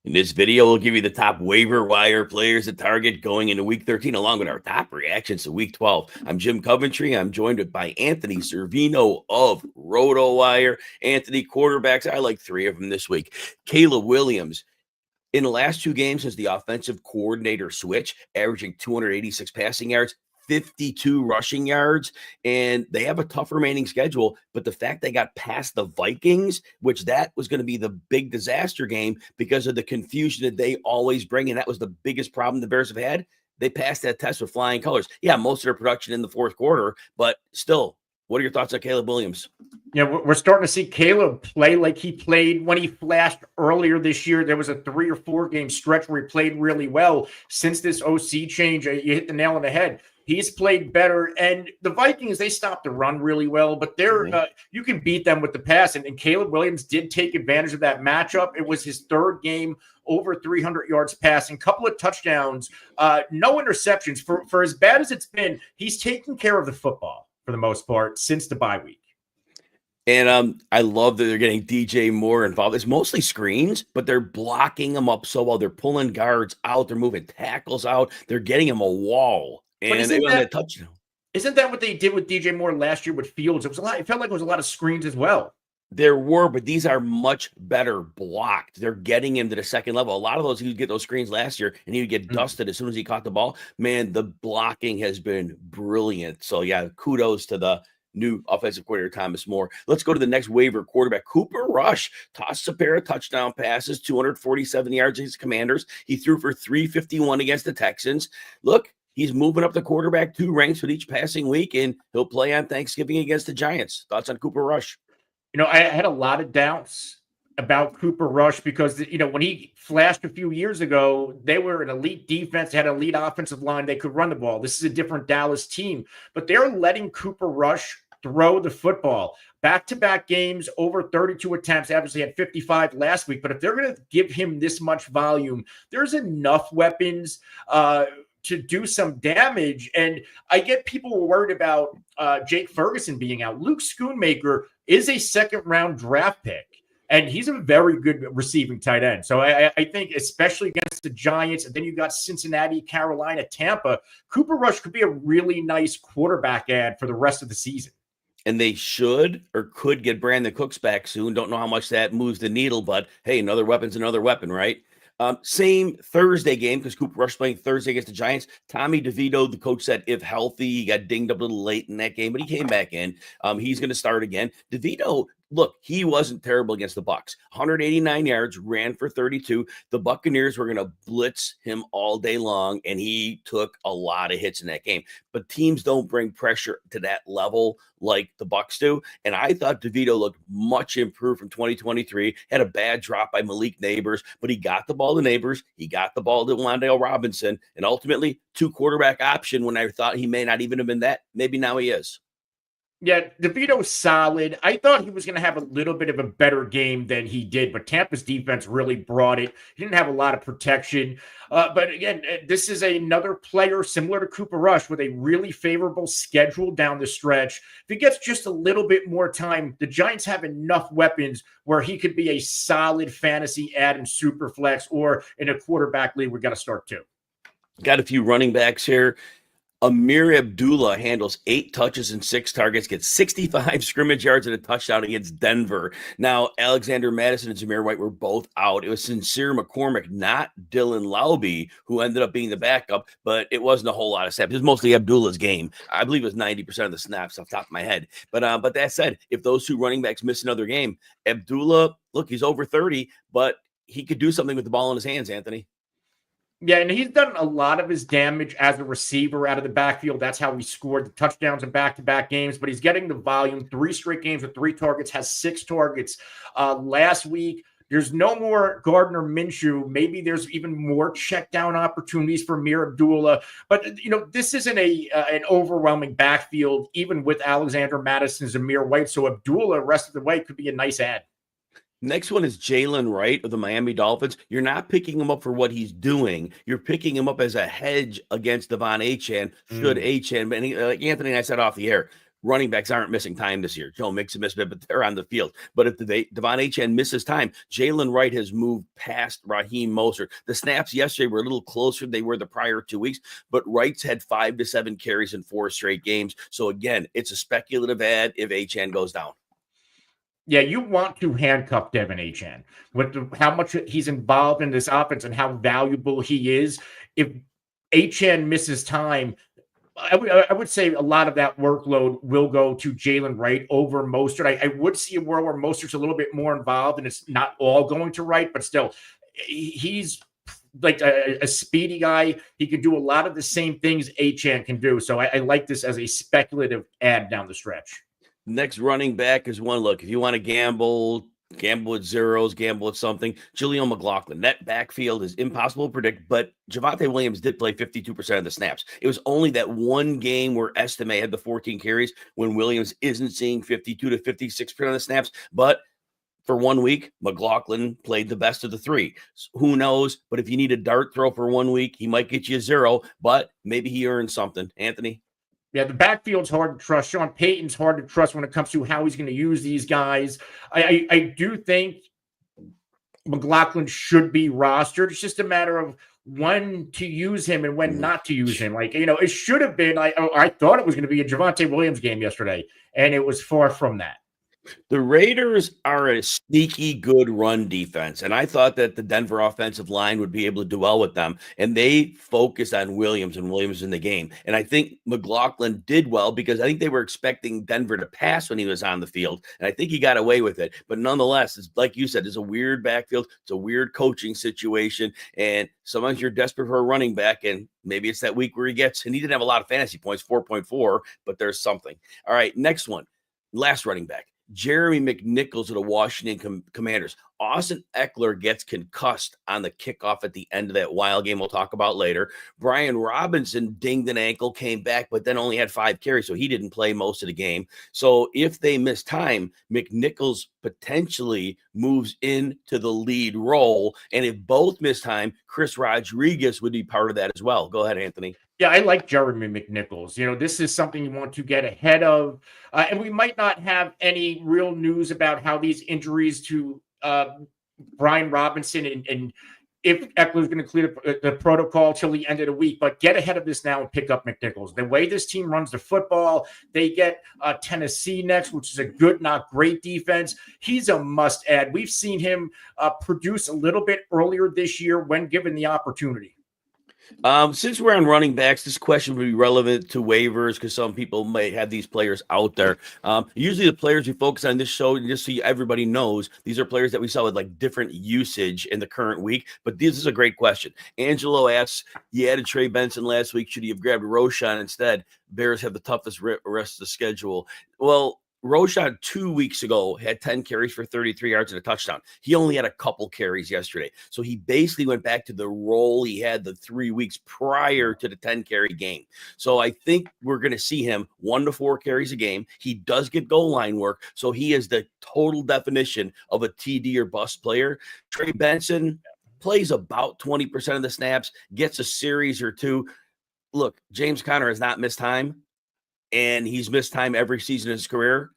In this video, we'll give you the top waiver wire players at Target going into Week 13, along with our top reactions to Week 12. I'm Jim Coventry. I'm joined by Anthony Cervino of RotoWire. Anthony, quarterbacks, I like three of them this week. Caleb Williams, in the last two games since the offensive coordinator switch, averaging 286 passing yards, 52 rushing yards, and they have a tough remaining schedule. But the fact they got past the Vikings, which that was going to be the big disaster game because of the confusion that they always bring, and that was the biggest problem the Bears have had. They passed that test with flying colors. Yeah, most of their production in the fourth quarter, but still, what are your thoughts on Caleb Williams? Yeah, we're starting to see Caleb play like he played when he flashed earlier this year. There was a 3 or 4 game stretch where he played really well. Since this OC change, you hit the nail on the head. He's played better, and the Vikings, they stopped the run really well, but they're you can beat them with the pass, and Caleb Williams did take advantage of that matchup. It was his third game over 300 yards passing, couple of touchdowns, no interceptions. For as bad as it's been, he's taking care of the football for the most part since the bye week. And I love that they're getting DJ Moore involved. It's mostly screens, but they're blocking them up so well. They're pulling guards out. They're moving tackles out. They're getting him a wall. And they won that touchdown. Isn't that what they did with DJ Moore last year with Fields? It was a lot. It felt like it was a lot of screens as well. There were, but these are much better blocked. They're getting him to the second level. A lot of those, he would get those screens last year, and he would get dusted as soon as he caught the ball. Man, the blocking has been brilliant. So, yeah, kudos to the new offensive coordinator, Thomas Moore. Let's go to the next waiver quarterback. Cooper Rush tosses a pair of touchdown passes, 247 yards against the Commanders. He threw for 351 against the Texans. Look, he's moving up the quarterback 2 ranks with each passing week, and he'll play on Thanksgiving against the Giants. Thoughts on Cooper Rush? You know, I had a lot of doubts about Cooper Rush because, you know, when he flashed a few years ago, they were an elite defense, had an elite offensive line. They could run the ball. This is a different Dallas team, but they're letting Cooper Rush throw the football. Back-to-back games, over 32 attempts. Obviously had 55 last week, but if they're going to give him this much volume, there's enough weapons to do some damage. And I get people worried about Jake Ferguson being out. Luke Schoonmaker is a second-round draft pick, and he's a very good receiving tight end. So I think, especially against the Giants, and then you got Cincinnati, Carolina, Tampa, Cooper Rush could be a really nice quarterback ad for the rest of the season. And they should or could get Brandon Cooks back soon. Don't know how much that moves the needle, but hey, another weapon's another weapon, right? Same Thursday game because Cooper Rush playing Thursday against the Giants. Tommy DeVito, the coach said if healthy, he got dinged up a little late in that game, but he came back in. He's going to start again. DeVito, look, he wasn't terrible against the Bucs. 189 yards, ran for 32. The Buccaneers were going to blitz him all day long, and he took a lot of hits in that game. But teams don't bring pressure to that level like the Bucs do. And I thought DeVito looked much improved from 2023. Had a bad drop by Malik Neighbors, but he got the ball to Neighbors. He got the ball to Wan'Dale Robinson, and ultimately 2 quarterback option when I thought he may not even have been that. Maybe now he is. Yeah, DeVito's solid. I thought he was going to have a little bit of a better game than he did, but Tampa's defense really brought it. He didn't have a lot of protection. But again, this is another player similar to Cooper Rush with a really favorable schedule down the stretch. If he gets just a little bit more time, the Giants have enough weapons where he could be a solid fantasy ad in Superflex or in a quarterback league. We got to start too. Got a few running backs here. Amir Abdullah handles 8 touches and 6 targets, gets 65 scrimmage yards and a touchdown against Denver. Now, Alexander Madison and Zamir White were both out. It was Sincere McCormick, not Dylan Laube, who ended up being the backup, but it wasn't a whole lot of snaps. It was mostly Abdullah's game. I believe it was 90% of the snaps off the top of my head. But that said, if those 2 running backs miss another game, Abdullah, look, he's over 30, but he could do something with the ball in his hands, Anthony. Yeah, and he's done a lot of his damage as a receiver out of the backfield. That's how he scored the touchdowns in back-to-back games, but he's getting the volume. 3 straight games with 3 targets, has 6 targets. Last week, there's no more Gardner Minshew. Maybe there's even more check down opportunities for Amir Abdullah. But, you know, this isn't an overwhelming backfield, even with Alexander Madison and Zamir White. So Abdullah, rest of the way, could be a nice ad. Next one is Jalen Wright of the Miami Dolphins. You're not picking him up for what he's doing. You're picking him up as a hedge against Devon Achane, should Achane, like Anthony and I said off the air, running backs aren't missing time this year. Joe Mixon missed a bit, but they're on the field. But if Devon Achane misses time, Jalen Wright has moved past Raheem Mostert. The snaps yesterday were a little closer than they were the prior 2 weeks, but Wright's had 5 to 7 carries in 4 straight games. So again, it's a speculative ad if Achane goes down. Yeah, you want to handcuff Devon Achane with how much he's involved in this offense and how valuable he is. If Achane misses time, I would say a lot of that workload will go to Jalen Wright over Mostert. I would see a world where Mostert's a little bit more involved and it's not all going to Wright, but still, he's like a speedy guy. He can do a lot of the same things Achane can do. So I like this as a speculative ad down the stretch. Next running back is one. Look, if you want to gamble with zeros, gamble with something. Jaleel McLaughlin. That backfield is impossible to predict, but Javonte Williams did play 52% of the snaps. It was only that one game where Estime had the 14 carries when Williams isn't seeing 52 to 56% of the snaps. But for 1 week, McLaughlin played the best of the 3. So who knows? But if you need a dart throw for 1 week, he might get you a 0, but maybe he earns something. Anthony? Yeah, the backfield's hard to trust. Sean Payton's hard to trust when it comes to how he's going to use these guys. I do think McLaughlin should be rostered. It's just a matter of when to use him and when not to use him. Like, it should have been, I thought it was going to be a Javonte Williams game yesterday, and it was far from that. The Raiders are a sneaky good run defense, and I thought that the Denver offensive line would be able to do well with them, and they focused on Williams and Williams in the game. And I think McLaughlin did well because I think they were expecting Denver to pass when he was on the field, and I think he got away with it. But nonetheless, it's like you said, it's a weird backfield. It's a weird coaching situation, and sometimes you're desperate for a running back, and maybe it's that week where he gets, and he didn't have a lot of fantasy points, 4.4, but there's something. All right, next one, last running back. Jeremy McNichols of the Washington Commanders. Austin Eckler gets concussed on the kickoff at the end of that wild game we'll talk about later. Brian Robinson dinged an ankle, came back, but then only had 5 carries, so he didn't play most of the game. So if they miss time, McNichols potentially moves into the lead role. And if both miss time, Chris Rodriguez would be part of that as well. Go ahead, Anthony. Yeah, I like Jeremy McNichols. This is something you want to get ahead of. And we might not have any real news about how these injuries to Brian Robinson and if Eckler's going to clear the protocol till the end of the week, but get ahead of this now and pick up McNichols. The way this team runs the football, they get Tennessee next, which is a good, not great defense. He's a must add. We've seen him produce a little bit earlier this year when given the opportunity. Since we're on running backs, this question would be relevant to waivers because some people may have these players out there. Usually the players we focus on this show, just so everybody knows, these are players that we saw with like different usage in the current week. But this is a great question. Angelo asks, you added Trey Benson last week. Should you have grabbed Roshan instead? Bears have the toughest rest of the schedule. Well, Roshan 2 weeks ago had 10 carries for 33 yards and a touchdown. He only had a couple carries yesterday. So he basically went back to the role he had the 3 weeks prior to the 10-carry game. So I think we're going to see him 1 to 4 carries a game. He does get goal line work. So he is the total definition of a TD or bust player. Trey Benson plays about 20% of the snaps, gets a series or 2. Look, James Conner has not missed time, and he's missed time every season in his career.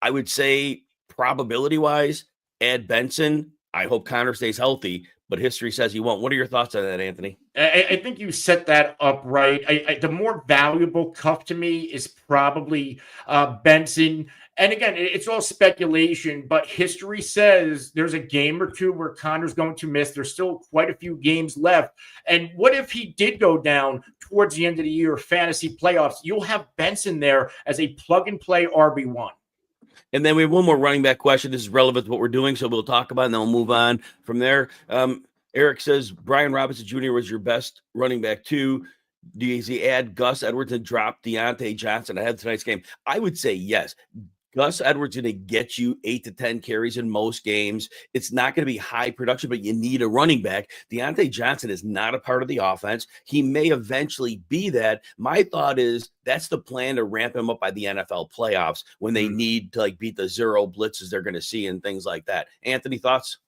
I would say probability-wise, add Benson. I hope Conner stays healthy, but history says he won't. What are your thoughts on that, Anthony? I think you set that up right. The more valuable cuff to me is probably Benson. And again, it's all speculation, but history says there's a game or 2 where Connor's going to miss. There's still quite a few games left. And what if he did go down towards the end of the year, fantasy playoffs? You'll have Benson there as a plug-and-play RB1. And then we have one more running back question. This is relevant to what we're doing, so we'll talk about it, and then we'll move on from there. Eric says, Brian Robinson Jr. was your best running back, too. Does he add Gus Edwards and drop Deontay Johnson ahead of tonight's game? I would say yes. Gus Edwards is going to get you 8 to 10 carries in most games. It's not going to be high production, but you need a running back. Deontay Johnson is not a part of the offense. He may eventually be that. My thought is that's the plan to ramp him up by the NFL playoffs when they need to beat the 0 blitzes they're going to see and things like that. Anthony, thoughts?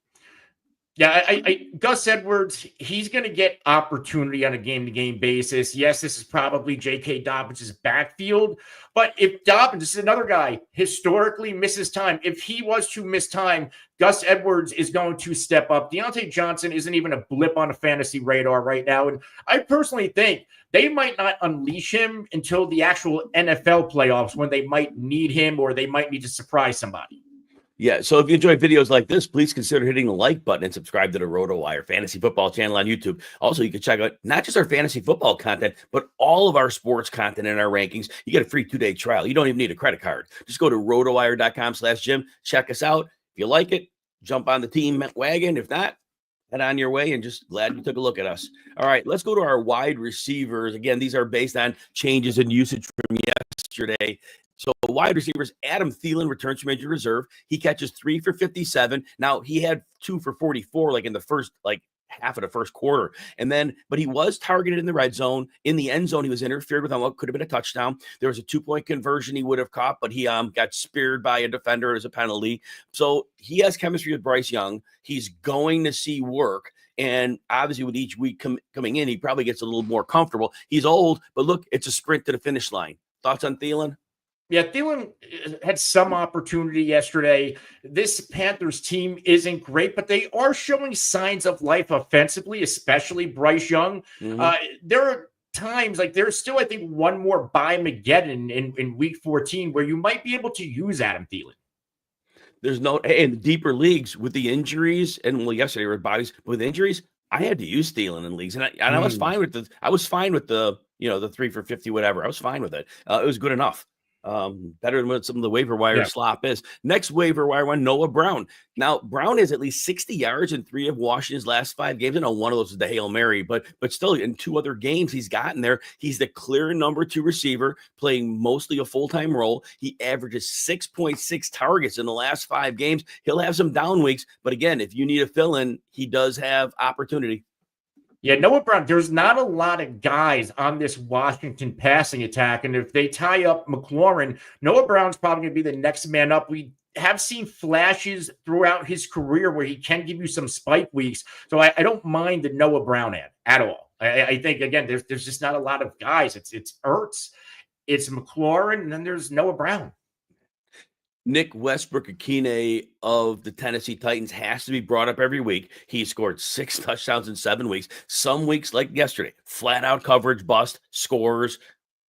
Yeah, Gus Edwards, he's going to get opportunity on a game-to-game basis. Yes, this is probably J.K. Dobbins' backfield, but if Dobbins, this is another guy, historically misses time. If he was to miss time, Gus Edwards is going to step up. Deontay Johnson isn't even a blip on a fantasy radar right now, and I personally think they might not unleash him until the actual NFL playoffs when they might need him or they might need to surprise somebody. Yeah, so if you enjoy videos like this, please consider hitting the like button and subscribe to the RotoWire Fantasy Football channel on YouTube. Also, you can check out not just our fantasy football content, but all of our sports content and our rankings. You get a free 2-day trial. You don't even need a credit card. Just go to rotowire.com/Jim. Check us out. If you like it, jump on the team wagon. If not, head on your way, and just glad you took a look at us. All right, let's go to our wide receivers. Again, these are based on changes in usage from yesterday. So wide receivers, Adam Thielen returns from injured reserve. He catches 3 for 57. Now, he had 2 for 44, like in the first, half of the first quarter. And then, but he was targeted in the red zone. In the end zone, he was interfered with on what could have been a touchdown. There was a 2-point conversion he would have caught, but he got speared by a defender as a penalty. So he has chemistry with Bryce Young. He's going to see work. And obviously, with each week coming in, he probably gets a little more comfortable. He's old, but look, it's a sprint to the finish line. Thoughts on Thielen? Yeah, Thielen had some opportunity yesterday. This Panthers team isn't great, but they are showing signs of life offensively, especially Bryce Young. There are times, there's still, I think, one more by-Mageddon in week 14 where you might be able to use Adam Thielen. There's no, in deeper leagues with the injuries, and yesterday with bodies, with injuries, I had to use Thielen in leagues, and I was fine with the, the 3 for 50, whatever. I was fine with it. It was good enough. Better than what some of the waiver wire slop is. Next waiver wire one, Noah Brown. Now, Brown has at least 60 yards in 3 of Washington's last 5 games. I know one of those is the Hail Mary, but still in 2 other games he's gotten there. He's the clear number 2 receiver, playing mostly a full-time role. He averages 6.6 targets in the last 5 games. He'll have some down weeks, but again, if you need a fill-in, he does have opportunity. Yeah, Noah Brown, there's not a lot of guys on this Washington passing attack. And if they tie up McLaurin, Noah Brown's probably going to be the next man up. We have seen flashes throughout his career where he can give you some spike weeks. So I don't mind the Noah Brown ad at all. I think, again, there's just not a lot of guys. It's Ertz, it's McLaurin, and then there's Noah Brown. Nick Westbrook-Akine of the Tennessee Titans has to be brought up every week. He scored 6 touchdowns in 7 weeks. Some weeks, like yesterday, flat-out coverage, bust, scores.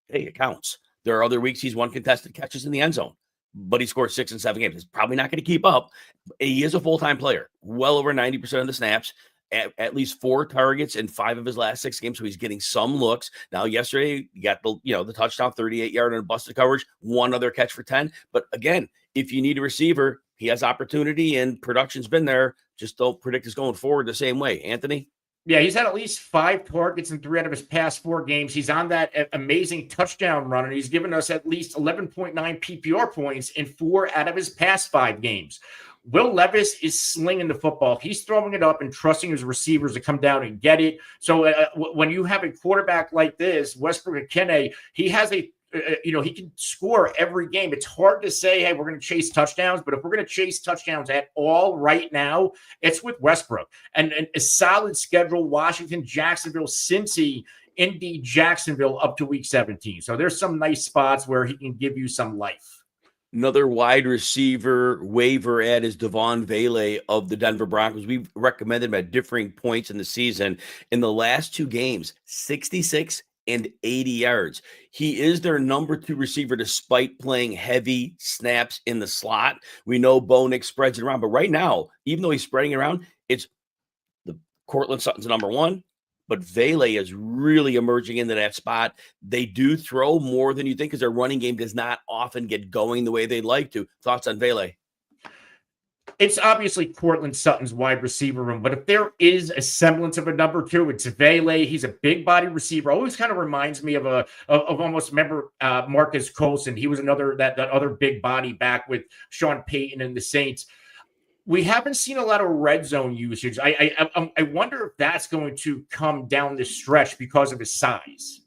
Hey, it counts. There are other weeks he's won contested catches in the end zone, but he scored 6 in 7 games. He's probably not going to keep up. He is a full-time player, well over 90% of the snaps. At least 4 targets in 5 of his last 6 games, so he's getting some looks. Now, yesterday, you got the touchdown, 38-yard and busted coverage, 1 other catch for 10. But again, if you need a receiver, he has opportunity and production's been there. Just don't predict it's going forward the same way. Anthony? Yeah, he's had at least 5 targets in 3 out of his past 4 games. He's on that amazing touchdown run, and he's given us at least 11.9 PPR points in 4 out of his past 5 games. Will Levis is slinging the football. He's throwing it up and trusting his receivers to come down and get it. So when you have a quarterback like this, Westbrook-Akine, he has he can score every game. It's hard to say, hey, we're going to chase touchdowns, but if we're going to chase touchdowns at all right now, it's with Westbrook. And a solid schedule, Washington, Jacksonville, Cincy, Indy, Jacksonville up to week 17. So there's some nice spots where he can give you some life. Another wide receiver waiver ad is Devon Vele of the Denver Broncos. We've recommended him at differing points in the season. In the last 2 games, 66 and 80 yards. He is their number 2 receiver despite playing heavy snaps in the slot. We know Bo Nix spreads it around, but right now, even though he's spreading it around, it's the Cortland Sutton's number 1. But Vele is really emerging into that spot. They do throw more than you think because their running game does not often get going the way they'd like to. Thoughts on Vele? It's obviously Cortland Sutton's wide receiver room, but if there is a semblance of a number 2, it's Vele. He's a big body receiver. Always kind of reminds me of almost, remember Marcus Colson. He was another that other big body back with Sean Payton and the Saints. We haven't seen a lot of red zone usage. I wonder if that's going to come down the stretch because of his size.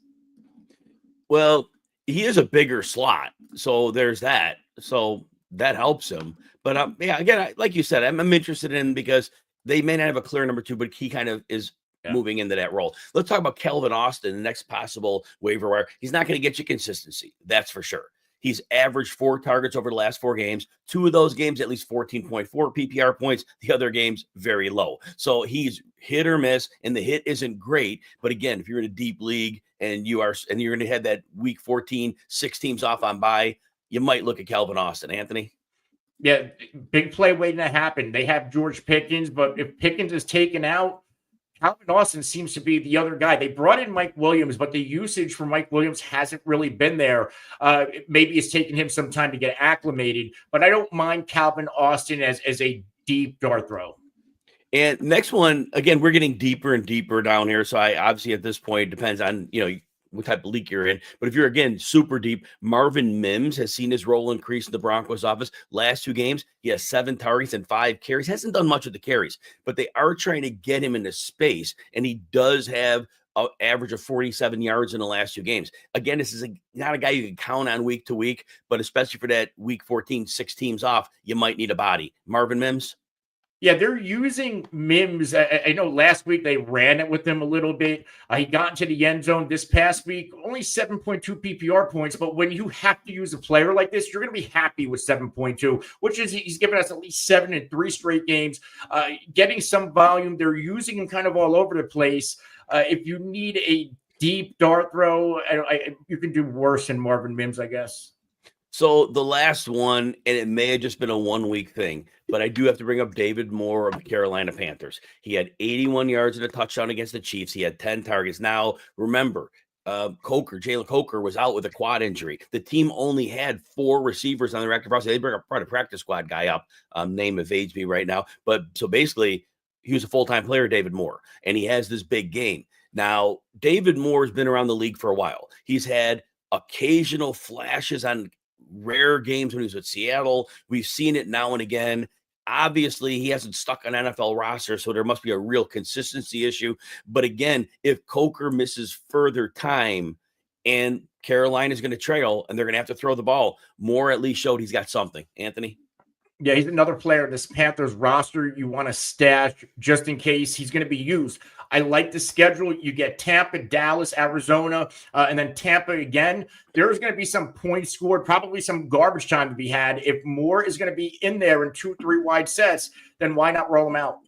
Well, he is a bigger slot, so there's that. So that helps him. But again, like you said, I'm interested in because they may not have a clear number 2, but he kind of is moving into that role. Let's talk about Calvin Austin, the next possible waiver wire. He's not going to get you consistency. That's for sure. He's averaged 4 targets over the last 4 games. 2 of those games, at least 14.4 PPR points. The other games, very low. So he's hit or miss, and the hit isn't great. But again, if you're in a deep league and you're going to have that week 14, 6 teams off on bye, you might look at Calvin Austin. Anthony? Yeah, big play waiting to happen. They have George Pickens, but if Pickens is taken out, Calvin Austin seems to be the other guy. They brought in Mike Williams, but the usage for Mike Williams hasn't really been there. Maybe it's taken him some time to get acclimated, but I don't mind Calvin Austin as a deep dart throw. And next one, again, we're getting deeper and deeper down here. So I obviously at this point depends on, what type of league you're in. But if you're, again, super deep, Marvin Mims has seen his role increase in the Broncos office. Last 2 games, he has 7 targets and 5 carries. Hasn't done much with the carries, but they are trying to get him into space, and he does have an average of 47 yards in the last 2 games. Again, this is not a guy you can count on week to week, but especially for that week 14, 6 teams off, you might need a body. Marvin Mims? Yeah, they're using Mims. I know last week they ran it with him a little bit. He got into the end zone this past week, only 7.2 PPR points. But when you have to use a player like this, you're going to be happy with 7.2, which is he's given us at least 7 in 3 straight games, getting some volume. They're using him kind of all over the place. If you need a deep dart throw, you can do worse than Marvin Mims, I guess. So the last one, and it may have just been a 1-week thing, but I do have to bring up David Moore of the Carolina Panthers. He had 81 yards and a touchdown against the Chiefs. He had 10 targets. Now, remember, Jalen Coker was out with a quad injury. The team only had 4 receivers on their active roster. They brought a practice squad guy up. Name evades me right now. But so basically, he was a full-time player, David Moore, and he has this big game. Now, David Moore has been around the league for a while. He's had occasional flashes on rare games when he was with Seattle. We've seen it now and again. Obviously, he hasn't stuck on NFL roster, so there must be a real consistency issue. But again, if Coker misses further time and Carolina's going to trail and they're going to have to throw the ball, Moore at least showed he's got something. Anthony? Yeah, he's another player in this Panthers roster you want to stash just in case he's going to be used. I like the schedule. You get Tampa, Dallas, Arizona, and then Tampa again. There's going to be some points scored, probably some garbage time to be had. If Moore is going to be in there in 2-3 wide sets, then why not roll him out?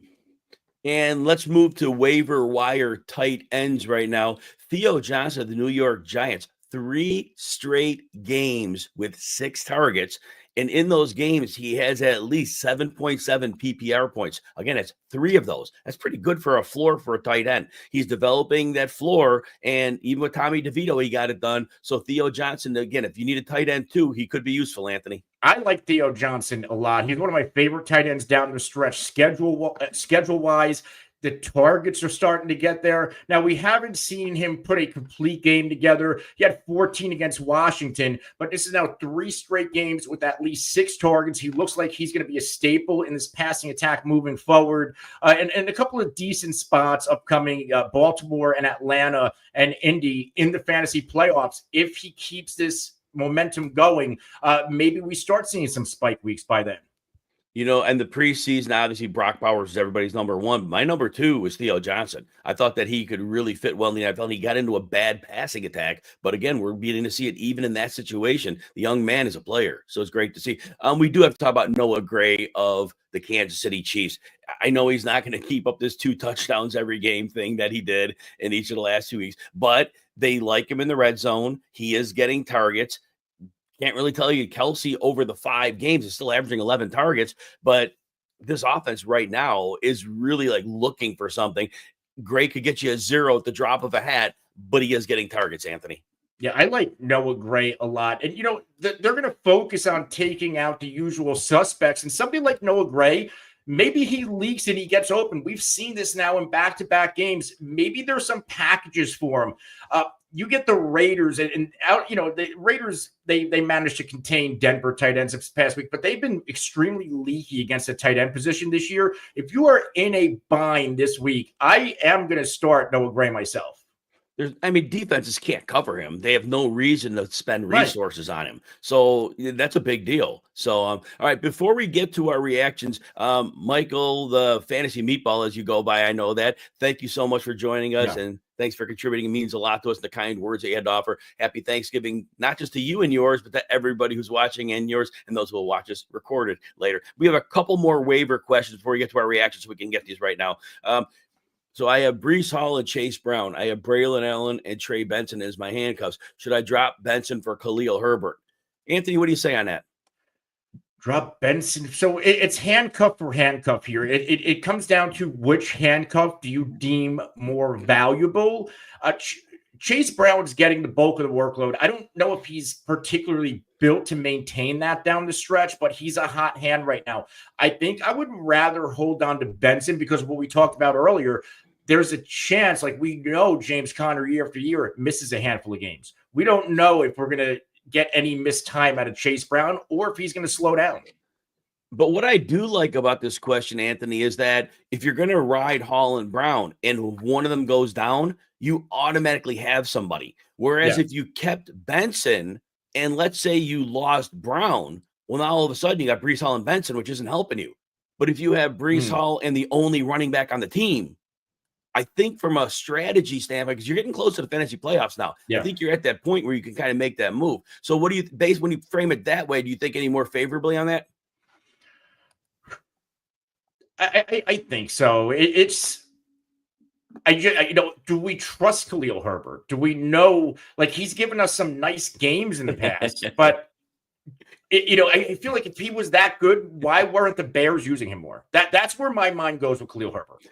And let's move to waiver wire tight ends right now. Theo Johnson of the New York Giants, 3 straight games with 6 targets. And in those games, he has at least 7.7 PPR points. Again, it's 3 of those. That's pretty good for a floor for a tight end. He's developing that floor, and even with Tommy DeVito, he got it done. So Theo Johnson, again, if you need a tight end too, he could be useful, Anthony. I like Theo Johnson a lot. He's one of my favorite tight ends down the stretch schedule-wise. The targets are starting to get there. Now, we haven't seen him put a complete game together. He had 14 against Washington, but this is now 3 straight games with at least 6 targets. He looks like he's going to be a staple in this passing attack moving forward. And a couple of decent spots upcoming, Baltimore and Atlanta and Indy in the fantasy playoffs. If he keeps this momentum going, maybe we start seeing some spike weeks by then. And the preseason, obviously, Brock Bowers is everybody's number 1. My number 2 was Theo Johnson. I thought that he could really fit well in the NFL. He got into a bad passing attack. But again, we're beginning to see it even in that situation. The young man is a player. So it's great to see. We do have to talk about Noah Gray of the Kansas City Chiefs. I know he's not going to keep up this 2 touchdowns every game thing that he did in each of the last 2 weeks. But they like him in the red zone. He is getting targets. Can't really tell you Kelsey over the 5 games is still averaging 11 targets, but this offense right now is really like looking for something. Gray could get you a 0 at the drop of a hat, but he is getting targets, Anthony. Yeah, I like Noah Gray a lot. And, they're going to focus on taking out the usual suspects. And somebody like Noah Gray, maybe he leaks and he gets open. We've seen this now in back-to-back games. Maybe there's some packages for him. You get the Raiders and out, the Raiders, they managed to contain Denver tight ends this past week, but they've been extremely leaky against the tight end position this year. If you are in a bind this week, I am going to start Noah Gray myself. defenses can't cover him. They have no reason to spend Right. resources on him. So that's a big deal. So, all right, before we get to our reactions, Michael, the fantasy meatball, as you go by, I know that. Thank you so much for joining us, and thanks for contributing. It means a lot to us, the kind words that you had to offer. Happy Thanksgiving, not just to you and yours, but to everybody who's watching and yours, and those who will watch us recorded later. We have a couple more waiver questions before we get to our reactions, so we can get these right now. So I have Breece Hall and Chase Brown. I have Braylon Allen and Trey Benson as my handcuffs. Should I drop Benson for Khalil Herbert? Anthony, what do you say on that? Drop Benson. So it's handcuff for handcuff here. It comes down to which handcuff do you deem more valuable. Chase Brown's getting the bulk of the workload. I don't know if he's particularly built to maintain that down the stretch, but he's a hot hand right now. I think I would rather hold on to Benson because of what we talked about earlier. There's a chance, like we know James Conner year after year misses a handful of games. We don't know if we're going to get any missed time out of Chase Brown or if he's going to slow down. But what I do like about this question, Anthony, is that if you're going to ride Hall and Brown and one of them goes down, you automatically have somebody. Whereas if you kept Benson and let's say you lost Brown, well, now all of a sudden you got Breece Hall and Benson, which isn't helping you. But if you have Breece Hall and the only running back on the team, I think from a strategy standpoint, because you're getting close to the fantasy playoffs now, I think you're at that point where you can kind of make that move. So what do you base when you frame it that way? Do you think any more favorably on that? I think so. Do we trust Khalil Herbert? Do we know, like, he's given us some nice games in the past, but I feel like if he was that good, why weren't the Bears using him more? That's where my mind goes with Khalil Herbert.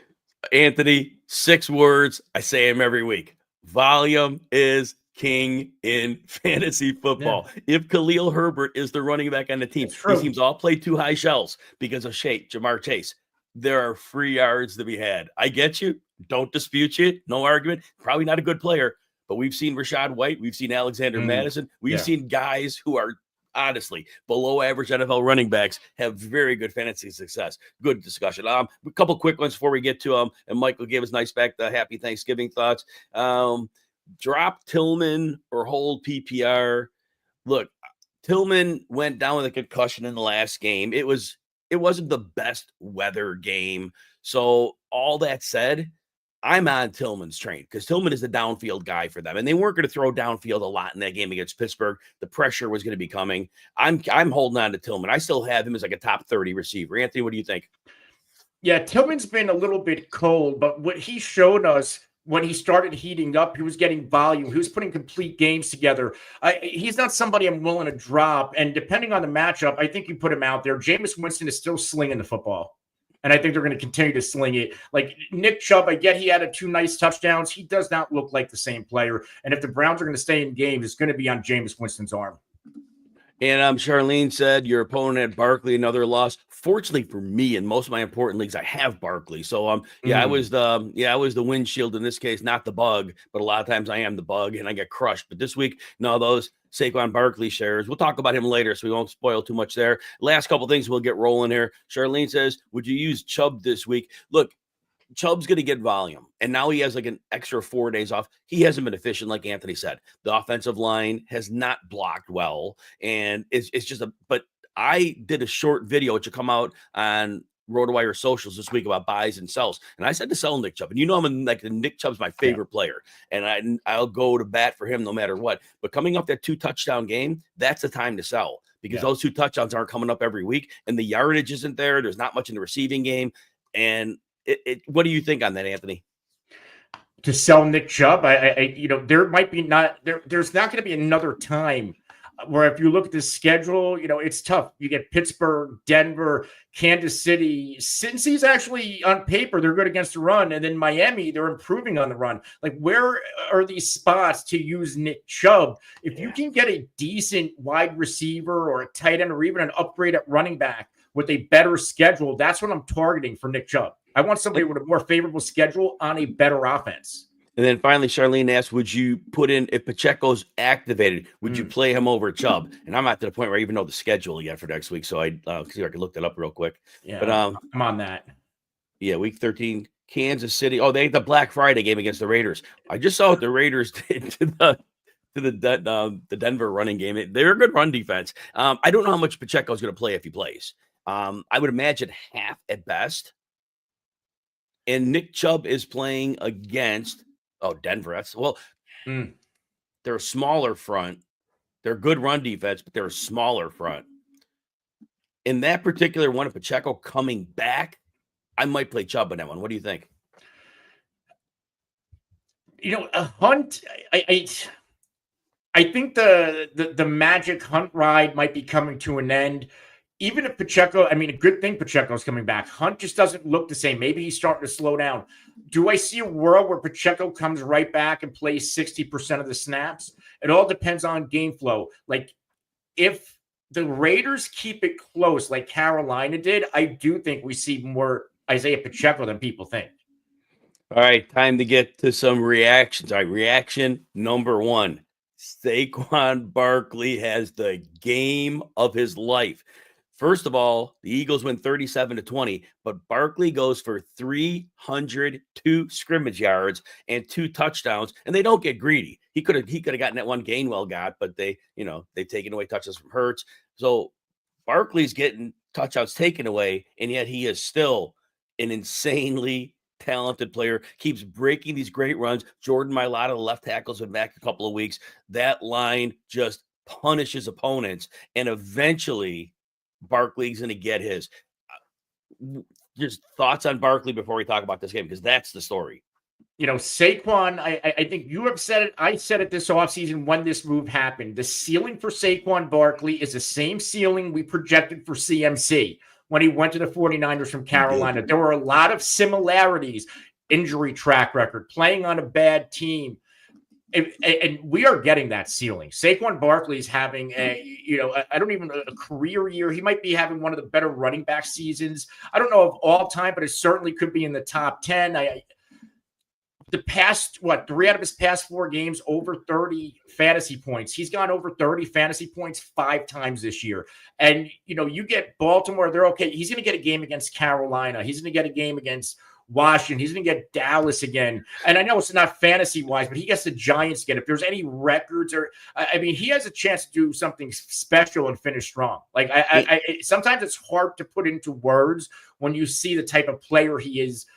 Anthony, 6 words. I say them every week. Volume is king in fantasy football. If Khalil Herbert is the running back on the team, these teams all play 2 high shells because of Jamar Chase. There are free yards to be had. I get you. Don't dispute you. No argument. Probably not a good player, but we've seen Rashad White. We've seen Alexander Madison. We've seen guys who are honestly below average NFL running backs have very good fantasy success. Good discussion. A couple quick ones before we get to them. And Michael gave us nice back the happy Thanksgiving thoughts. Drop Tillman or hold PPR. Look, Tillman went down with a concussion in the last game. It wasn't the best weather game. So all that said, I'm on Tillman's train because Tillman is the downfield guy for them. And they weren't going to throw downfield a lot in that game against Pittsburgh. The pressure was going to be coming. I'm holding on to Tillman. I still have him as like a top 30 receiver. Anthony, what do you think? Yeah, Tillman's been a little bit cold, but what he showed us when he started heating up, he was getting volume. He was putting complete games together. He's not somebody I'm willing to drop. And depending on the matchup, I think you put him out there. Jameis Winston is still slinging the football. And I think they're going to continue to sling it. Like Nick Chubb, I get he had 2 nice touchdowns. He does not look like the same player. And if the Browns are going to stay in games, it's going to be on Jameis Winston's arm. And Charlene said your opponent had Barkley, another loss. Fortunately for me, in most of my important leagues, I have Barkley. So I was the windshield in this case, not the bug. But a lot of times I am the bug, and I get crushed. But this week, no, those Saquon Barkley shares. We'll talk about him later, so we won't spoil too much there. Last couple things, we'll get rolling here. Charlene says, would you use Chubb this week? Look, Chubb's going to get volume, and now he has like an extra 4 days off. He hasn't been efficient, like Anthony said. The offensive line has not blocked well, and it's just but I did a short video which will come out on RotoWire socials this week about buys and sells, and I said to sell Nick Chubb, and I'm like Nick Chubb's my favorite player, and I'll go to bat for him no matter what. But coming off that 2 touchdown game, that's the time to sell because those 2 touchdowns aren't coming up every week, and the yardage isn't there. There's not much in the receiving game, and what do you think on that, Anthony? To sell Nick Chubb, there might be there's not going to be another time where if you look at the schedule, it's tough. You get Pittsburgh, Denver, Kansas City. Cincy's actually on paper, they're good against the run. And then Miami, they're improving on the run. Like, where are these spots to use Nick Chubb? If you can get a decent wide receiver or a tight end or even an upgrade at running back with a better schedule, that's what I'm targeting for Nick Chubb. I want somebody with a more favorable schedule on a better offense. And then finally, Charlene asked, would you put in, if Pacheco's activated, would you play him over Chubb? And I'm not to the point where I even know the schedule yet for next week. So I can look that up real quick. Yeah, but I'm on that. Yeah, week 13 Kansas City. Oh, they had the Black Friday game against the Raiders. I just saw what the Raiders did to the Denver running game. They're a good run defense. I don't know how much Pacheco is going to play if he plays. I would imagine half at best. And Nick Chubb is playing against Denver. They're a smaller front. They're a good run defense, but they're a smaller front. In that particular one, if Pacheco coming back, I might play Chubb in that one. What do you think? Hunt. I think the magic Hunt ride might be coming to an end. Even if Pacheco, a good thing Pacheco's coming back. Hunt just doesn't look the same. Maybe he's starting to slow down. Do I see a world where Pacheco comes right back and plays 60% of the snaps? It all depends on game flow. Like, if the Raiders keep it close like Carolina did, I do think we see more Isaiah Pacheco than people think. All right, time to get to some reactions. All right, reaction number one. Saquon Barkley has the game of his life. First of all, the Eagles win 37-20, but Barkley goes for 302 scrimmage yards and 2 touchdowns, and they don't get greedy. He could have gotten that one Gainwell got, but they've taken away touches from Hurts. So Barkley's getting touchdowns taken away, and yet he is still an insanely talented player, keeps breaking these great runs. Jordan Mailata, the left tackle's been back a couple of weeks. That line just punishes opponents, and eventually Barkley's going to get his. Just thoughts on Barkley before we talk about this game, because that's the story. Saquon, I think you have said it. I said it this offseason when this move happened. The ceiling for Saquon Barkley is the same ceiling we projected for CMC when he went to the 49ers from Carolina. There were a lot of similarities, injury track record, playing on a bad team. And we are getting that ceiling. Saquon Barkley is having a career year. He might be having one of the better running back seasons. I don't know of all time, but it certainly could be in the top 10. The past, 3 out of his past 4 games, over 30 fantasy points. He's gone over 30 fantasy points 5 times this year. And, you get Baltimore, they're okay. He's going to get a game against Carolina. He's going to get a game against Washington. He's going to get Dallas again. And I know it's not fantasy-wise, but he gets the Giants again. If there's any records he has a chance to do something special and finish strong. Like, I sometimes it's hard to put into words when you see the type of player he is.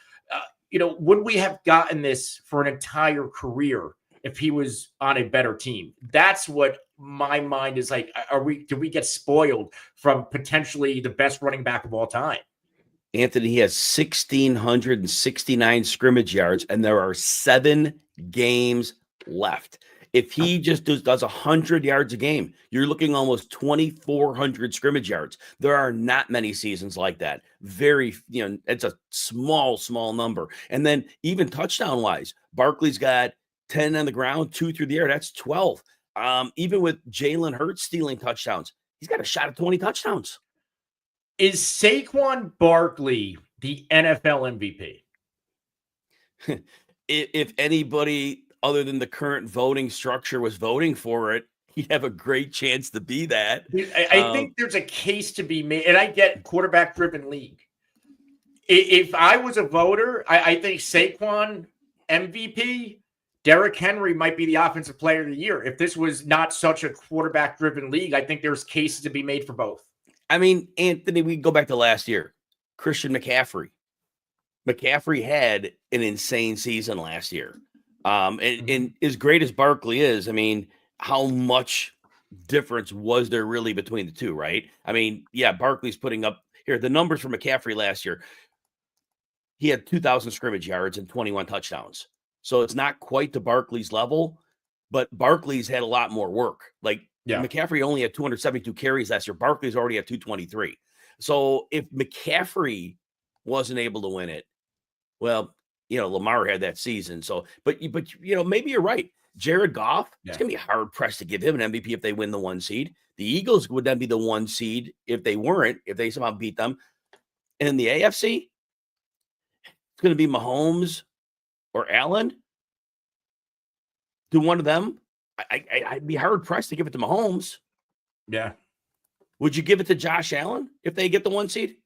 Would we have gotten this for an entire career if he was on a better team? That's what my mind is like. Do we get spoiled from potentially the best running back of all time? Anthony, he has 1,669 scrimmage yards, and there are 7 games left. If he just does 100 yards a game, you're looking almost 2,400 scrimmage yards. There are not many seasons like that. Very, it's a small number. And then even touchdown-wise, Barkley's got 10 on the ground, 2 through the air. That's 12. Even with Jalen Hurts stealing touchdowns, he's got a shot at 20 touchdowns. Is Saquon Barkley the NFL MVP? If anybody other than the current voting structure was voting for it, he'd have a great chance to be that. I think there's a case to be made, and I get quarterback-driven league. If I was a voter, I think Saquon MVP, Derrick Henry might be the offensive player of the year. If this was not such a quarterback-driven league, I think there's cases to be made for both. Anthony, we go back to last year. Christian McCaffrey. McCaffrey had an insane season last year. And as great as Barkley is, how much difference was there really between the two, right? Barkley's putting up here the numbers for McCaffrey last year. He had 2,000 scrimmage yards and 21 touchdowns. So it's not quite to Barkley's level, but Barkley's had a lot more work. McCaffrey only had 272 carries last year. Barkley's already at 223. So if McCaffrey wasn't able to win it, well, Lamar had that season. So, but maybe you're right. Jared Goff, it's going to be hard pressed to give him an MVP if they win the 1 seed. The Eagles would then be the 1 seed if they somehow beat them. And in the AFC, it's going to be Mahomes or Allen. Do one of them. I'd be hard pressed to give it to Mahomes. Yeah. Would you give it to Josh Allen if they get the 1 seed?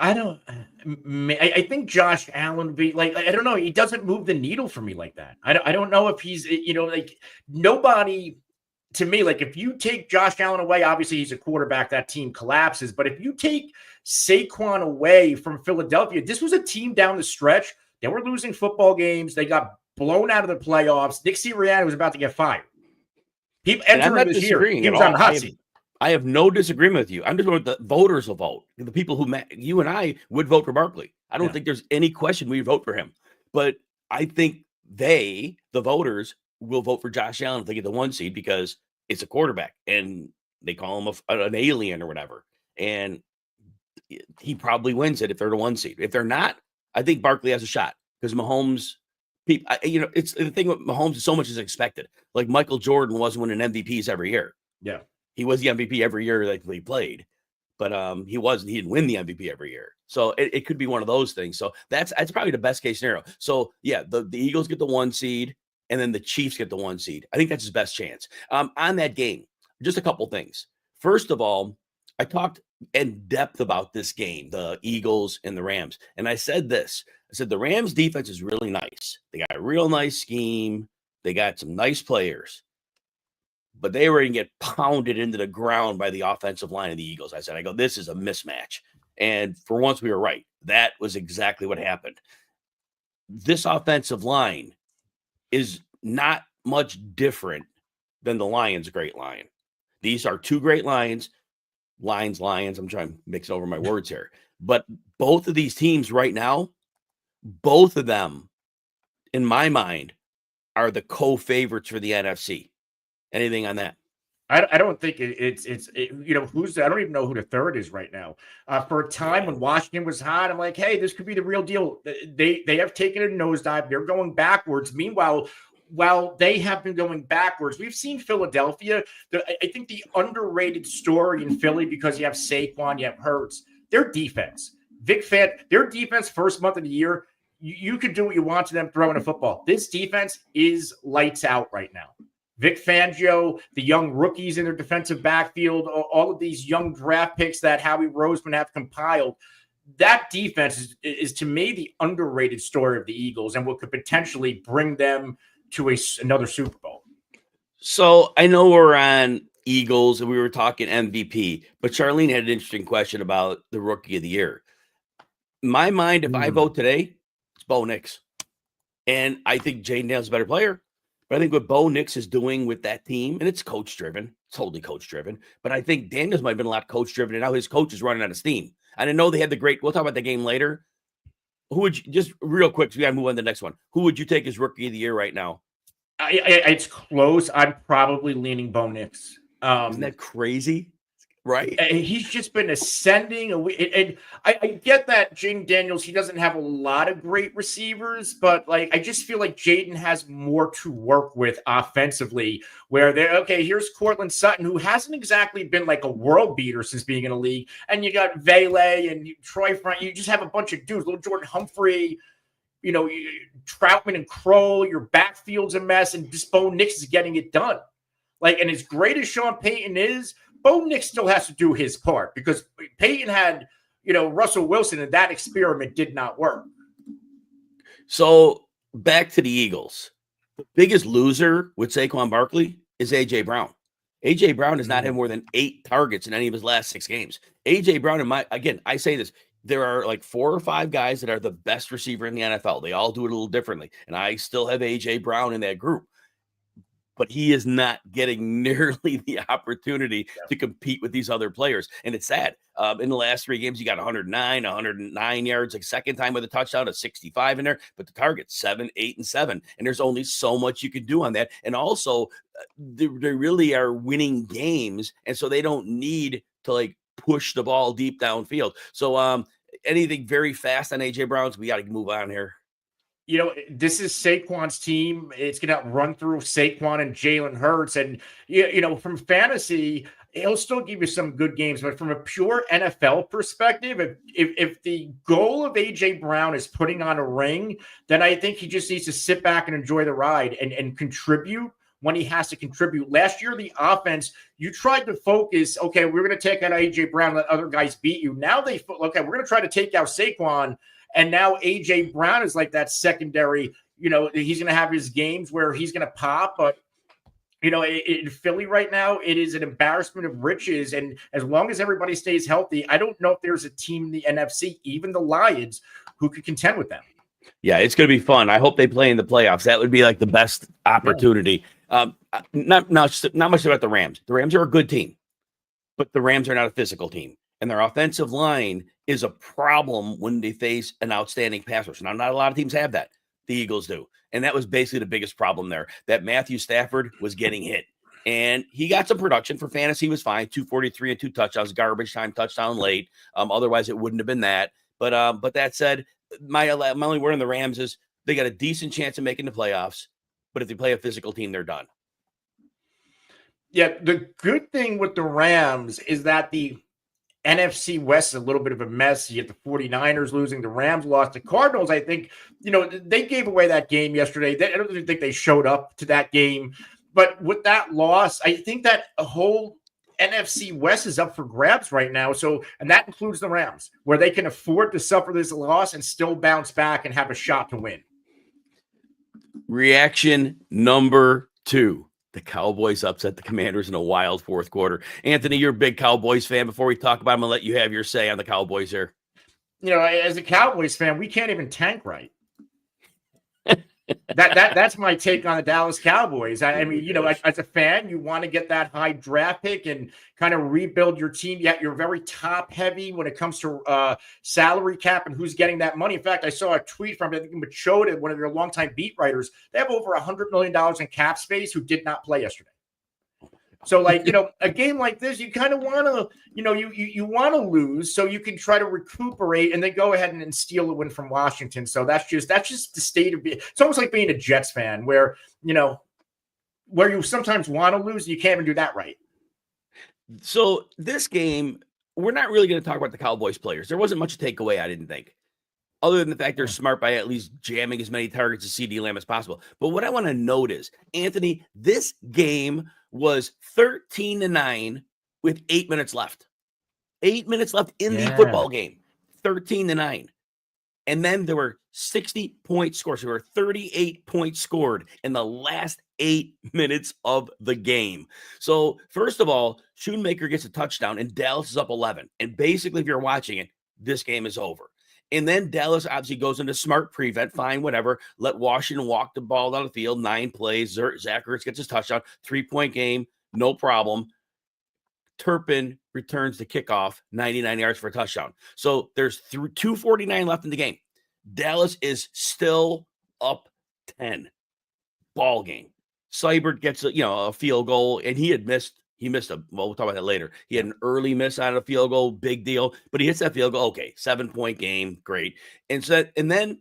I don't. I think Josh Allen would be like, I don't know. He doesn't move the needle for me like that. I don't know if he's, like nobody to me. Like if you take Josh Allen away, obviously he's a quarterback. That team collapses. But if you take Saquon away from Philadelphia, this was a team down the stretch. They were losing football games. They got blown out of the playoffs. Nick Sirianni was about to get fired. People entering this year, he was on the hot seat. I have no disagreement with you. I'm just going with the voters will vote. The people who you and I would vote for Barkley. I don't think there's any question we vote for him. But I think the voters, will vote for Josh Allen if they get the 1 seed because it's a quarterback and they call him an alien or whatever. And he probably wins it if they're the 1 seed. If they're not, I think Barkley has a shot because Mahomes. It's the thing with Mahomes is so much is expected. Like Michael Jordan wasn't winning MVPs every year. Yeah. He was the MVP every year that he played, but he didn't win the MVP every year. So it could be one of those things. So that's probably the best case scenario. So yeah, the Eagles get the 1 seed and then the Chiefs get the 1 seed. I think that's his best chance. On that game, just a couple things. First of all, I talked in depth about this game, the Eagles and the Rams. And I said this, I said, the Rams defense is really nice. They got a real nice scheme. They got some nice players. But they were going to get pounded into the ground by the offensive line of the Eagles. I said, this is a mismatch. And for once we were right. That was exactly what happened. This offensive line is not much different than the Lions' great line. These are 2 great Lions. Lions. I'm trying to mix over my words here. But both of these teams right now, both of them, in my mind, are the co-favorites for the NFC. Anything on that? I don't think it's who's I don't even know who the third is right now. For a time when Washington was hot, I'm like, hey, this could be the real deal. They have taken a nosedive. They're going backwards. Meanwhile, while they have been going backwards, we've seen Philadelphia. I think the underrated story in Philly, because you have Saquon, you have Hurts, their defense. Their defense first month of the year, you could do what you want to them throwing a football. This defense is lights out right now. Vic Fangio, the young rookies in their defensive backfield, all of these young draft picks that Howie Roseman have compiled, that defense is to me the underrated story of the Eagles and what could potentially bring them to another Super Bowl. So I know we're on Eagles and we were talking MVP, but Charlene had an interesting question about the Rookie of the Year. In my mind, if I vote today, it's Bo Nix. And I think Jaden Daniels is a better player. But I think what Bo Nix is doing with that team, and it's coach-driven, totally coach-driven, but I think Daniels might have been a lot coach-driven, and now his coach is running out of steam. I didn't know they had we'll talk about the game later. Who would you, just real quick, so we got to move on to the next one. Who would you take as Rookie of the Year right now? It's close. I'm probably leaning Bo Nix. Isn't that crazy? Right. He's just been ascending. And I get that Jaden Daniels, he doesn't have a lot of great receivers, but I just feel like Jaden has more to work with offensively where here's Cortland Sutton, who hasn't exactly been like a world beater since being in the league. And you got Vele and Troy Front. You just have a bunch of dudes, little Jordan Humphrey, Troutman and Kroll, your backfield's a mess, and just Bo Nix is getting it done. And as great as Sean Payton is, Bo Nix still has to do his part because Peyton had, Russell Wilson, and that experiment did not work. So back to the Eagles. The biggest loser with Saquon Barkley is A.J. Brown. A.J. Brown has not had more than 8 targets in any of his last 6 games. A.J. Brown, I say this, there are like 4 or 5 guys that are the best receiver in the NFL. They all do it a little differently. And I still have A.J. Brown in that group. But he is not getting nearly the opportunity to compete with these other players. And it's sad. In the last 3 games, he got 109 yards, second time with a touchdown, a 65 in there. But the target's 7, 8, and 7. And there's only so much you can do on that. And also, they really are winning games. And so they don't need to push the ball deep downfield. So anything very fast on A.J. Brown's, we got to move on here. This is Saquon's team. It's going to run through Saquon and Jalen Hurts. And, from fantasy, he'll still give you some good games. But from a pure NFL perspective, if the goal of A.J. Brown is putting on a ring, then I think he just needs to sit back and enjoy the ride and contribute when he has to contribute. Last year, the offense, you tried to focus, okay, we're going to take out A.J. Brown, let other guys beat you. Now okay, we're going to try to take out Saquon, and now A.J. Brown is like that secondary, he's going to have his games where he's going to pop, but in Philly right now, it is an embarrassment of riches. And as long as everybody stays healthy, I don't know if there's a team in the NFC, even the Lions, who could contend with them. Yeah, it's going to be fun. I hope they play in the playoffs. That would be like the best opportunity. Not much about the Rams. The Rams are a good team, but the Rams are not a physical team. And their offensive line is a problem when they face an outstanding pass rush. Now, not a lot of teams have that. The Eagles do. And that was basically the biggest problem there, that Matthew Stafford was getting hit. And he got some production for fantasy. He was fine, 243 and 2 touchdowns, garbage time touchdown late. Otherwise, it wouldn't have been that. But that said, my only word on the Rams is they got a decent chance of making the playoffs. But if they play a physical team, they're done. Yeah, the good thing with the Rams is that the NFC West is a little bit of a mess. You get the 49ers losing. The Rams lost. The Cardinals, I think, they gave away that game yesterday. I don't think they showed up to that game. But with that loss, I think that a whole NFC West is up for grabs right now. So, and that includes the Rams, where they can afford to suffer this loss and still bounce back and have a shot to win. Reaction number 2. The Cowboys upset the Commanders in a wild fourth quarter. Anthony, you're a big Cowboys fan. Before we talk about them, I'll let you have your say on the Cowboys here. As a Cowboys fan, we can't even tank right. That's my take on the Dallas Cowboys. I mean, as a fan, you want to get that high draft pick and kind of rebuild your team. Yet you're very top heavy when it comes to salary cap and who's getting that money. In fact, I saw a tweet from, I think, Machota, one of their longtime beat writers. They have over $100 million in cap space who did not play yesterday. So, a game like this, you kind of want to, you want to lose so you can try to recuperate and then go ahead and steal a win from Washington. So that's just the state of it. It's almost like being a Jets fan where you sometimes want to lose, and you can't even do that right. So this game, we're not really going to talk about the Cowboys players. There wasn't much to take away, I didn't think, other than the fact they're smart by at least jamming as many targets as CD Lamb as possible. But what I want to note is, Anthony, this game was 13-9 with 8 minutes left. 8 minutes left in the football game. 13-9. And then there were 60 points scored. So there were 38 points scored in the last 8 minutes of the game. So first of all, Schoonmaker gets a touchdown and Dallas is up 11. And basically, if you're watching it, this game is over. And then Dallas obviously goes into smart prevent, fine, whatever. Let Washington walk the ball down the field, 9 plays. Zach Ertz gets his touchdown, 3-point game, no problem. Turpin returns the kickoff, 99 yards for a touchdown. So there's 2:49 left in the game. Dallas is still up 10. Ball game. Seibert gets a field goal, and he missed we'll talk about that later. He had an early miss on a field goal, big deal, but he hits that field goal. Okay, 7-point game, great. And then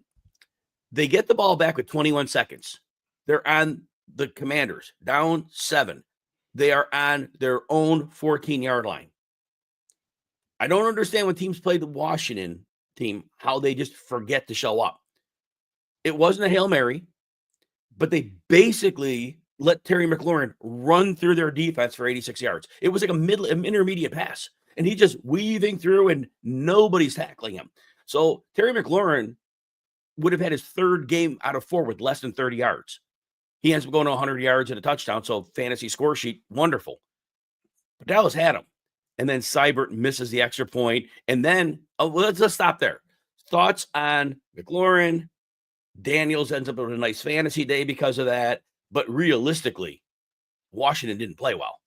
they get the ball back with 21 seconds. They're on the Commanders, down 7. They are on their own 14-yard line. I don't understand when teams play the Washington team, how they just forget to show up. It wasn't a Hail Mary, but they basically let Terry McLaurin run through their defense for 86 yards. It was like an intermediate pass, and he just weaving through, and nobody's tackling him. So Terry McLaurin would have had his 3rd game out of 4 with less than 30 yards. He ends up going to 100 yards and a touchdown, so fantasy score sheet, wonderful. But Dallas had him. And then Seibert misses the extra point. And then, let's stop there. Thoughts on McLaurin? Daniels ends up with a nice fantasy day because of that. But realistically, Washington didn't play well.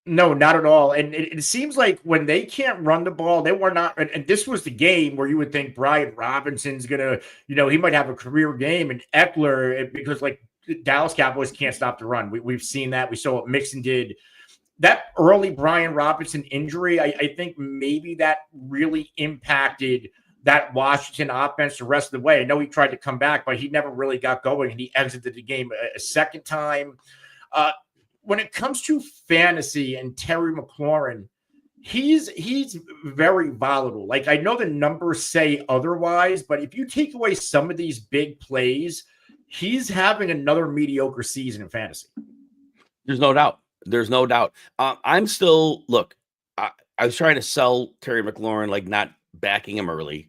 No, not at all. And it seems like when they can't run the ball, they were not. And this was the game where you would think Brian Robinson's going to, he might have a career game. And Eckler, because Dallas Cowboys can't stop the run. We've seen that. We saw what Mixon did. That early Brian Robinson injury, I think maybe that really impacted that Washington offense the rest of the way. I know he tried to come back, but he never really got going, and he exited the game a second time. When it comes to fantasy and Terry McLaurin, he's very volatile. I know the numbers say otherwise, but if you take away some of these big plays, he's having another mediocre season in fantasy. There's no doubt. There's no doubt. I'm still look. I was trying to sell Terry McLaurin, like not backing him early.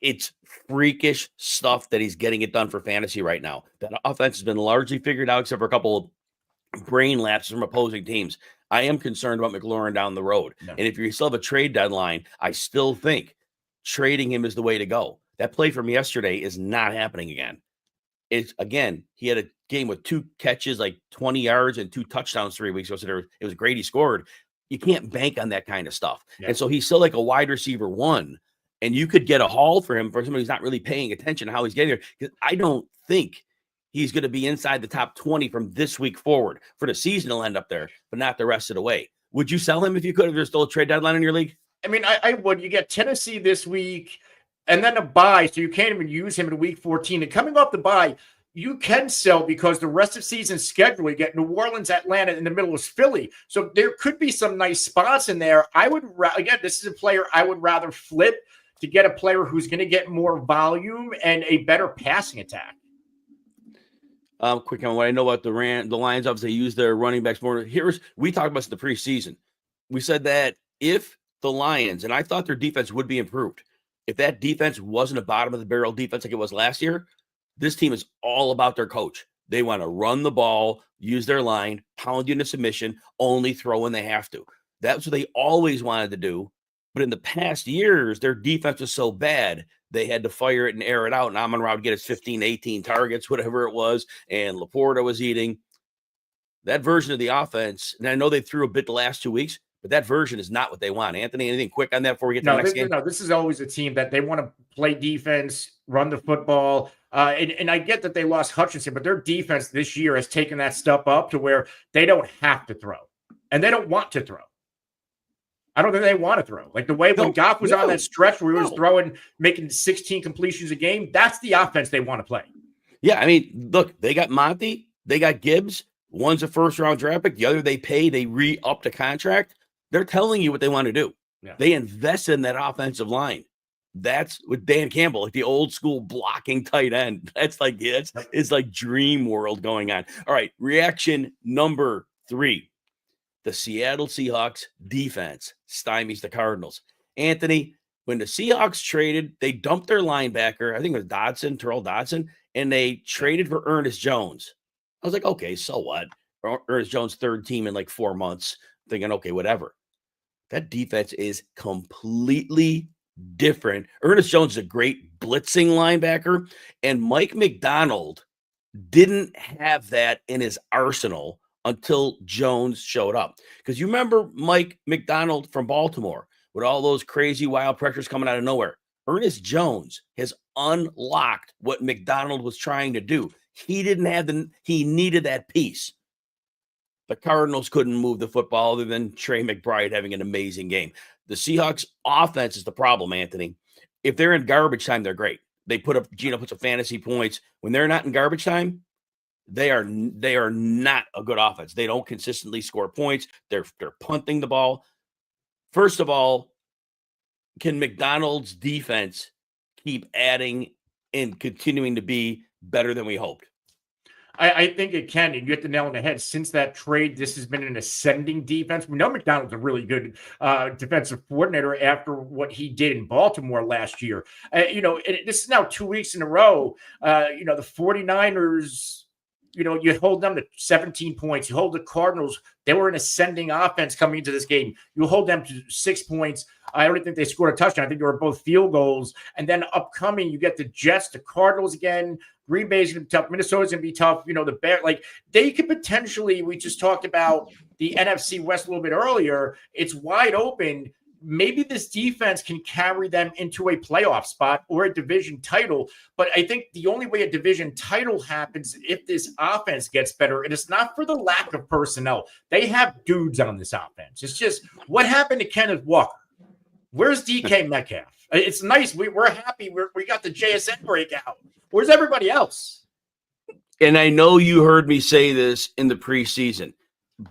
It's freakish stuff that he's getting it done for fantasy right now. That offense has been largely figured out, except for a couple of brain lapses from opposing teams. I am concerned about McLaurin down the road. No. And if you still have a trade deadline, I still think trading him is the way to go. That play from yesterday is not happening again. It's again, he had a game with 2 catches, like 20 yards and 2 touchdowns 3 weeks ago. So it was great. He scored. You can't bank on that kind of stuff. Yeah. And so he's still like a wide receiver 1. And you could get a haul for him for somebody who's not really paying attention to how he's getting there. Because I don't think he's going to be inside the top 20 from this week forward. For the season, he'll end up there, but not the rest of the way. Would you sell him if you could, if there's still a trade deadline in your league? I mean, I would. You get Tennessee this week and then a bye, so you can't even use him in week 14. And coming off the bye, you can sell because the rest of season schedule, you get New Orleans, Atlanta, in the middle is Philly. So there could be some nice spots in there. I would, again, this is a player I would rather flip to get a player who's going to get more volume and a better passing attack. Quick on what I know about the Lions. Obviously, use their running backs more. We talked about this in the preseason. We said that if the Lions, and I thought their defense would be improved, if that defense wasn't a bottom of the barrel defense like it was last year, this team is all about their coach. They want to run the ball, use their line, pound you into submission, only throw when they have to. That's what they always wanted to do. But in the past years, their defense was so bad, they had to fire it and air it out. And Amon-Ra would get his 15, 18 targets, whatever it was. And Laporta was eating. That version of the offense, and I know they threw a bit the last 2 weeks, but that version is not what they want. Anthony, anything quick on that before we get to the next game? No, this is always a team that they want to play defense, run the football. And I get that they lost Hutchinson, but their defense this year has taken that step up to where they don't have to throw. And they don't want to throw. I don't think they want to throw. Like the way when Goff was on that stretch where he was throwing, making 16 completions a game, that's the offense they want to play. Yeah, I mean, look, they got Monty, they got Gibbs. One's a first-round draft pick. The other they re-up the contract. They're telling you what they want to do. Yeah. They invest in that offensive line. That's with Dan Campbell, like the old school blocking tight end. That's like, it's like dream world going on. All right, reaction number 3. The Seattle Seahawks defense stymies the Cardinals. Anthony, when the Seahawks traded, they dumped their linebacker, I think it was Terrell Dodson, and they traded for Ernest Jones. I was like, okay, so what? Ernest Jones, 3rd team in like 4 months, thinking, okay, whatever. That defense is completely different. Ernest Jones is a great blitzing linebacker, and Mike McDonald didn't have that in his arsenal until Jones showed up. Because you remember Mike McDonald from Baltimore with all those crazy wild pressures coming out of nowhere. Ernest Jones has unlocked what McDonald was trying to do. He didn't have he needed that piece. The Cardinals couldn't move the football other than Trey McBride having an amazing game. The Seahawks offense is the problem, Anthony. If they're in garbage time, they're great. Gino puts up fantasy points. When they're not in garbage time, they are not a good offense. They don't consistently score points. They're punting the ball. First of all, can McDonald's defense keep adding and continuing to be better than we hoped? I think it can, and you hit the nail on the head. Since that trade, this has been an ascending defense. We know McDonald's a really good defensive coordinator after what he did in Baltimore last year. This is now 2 weeks in a row. The 49ers, you hold them to 17 points. You hold the Cardinals. They were an ascending offense coming into this game. You hold them to 6 points. I don't think they scored a touchdown. I think they were both field goals. And then upcoming, you get the Jets, the Cardinals again. Green Bay's going to be tough. Minnesota's going to be tough. The Bears, they could potentially, we just talked about the NFC West a little bit earlier. It's wide open. Maybe this defense can carry them into a playoff spot or a division title. But I think the only way a division title happens if this offense gets better. And it's not for the lack of personnel. They have dudes on this offense. It's just what happened to Kenneth Walker? Where's DK Metcalf? It's nice. We're happy. We got the JSN breakout. Where's everybody else? And I know you heard me say this in the preseason,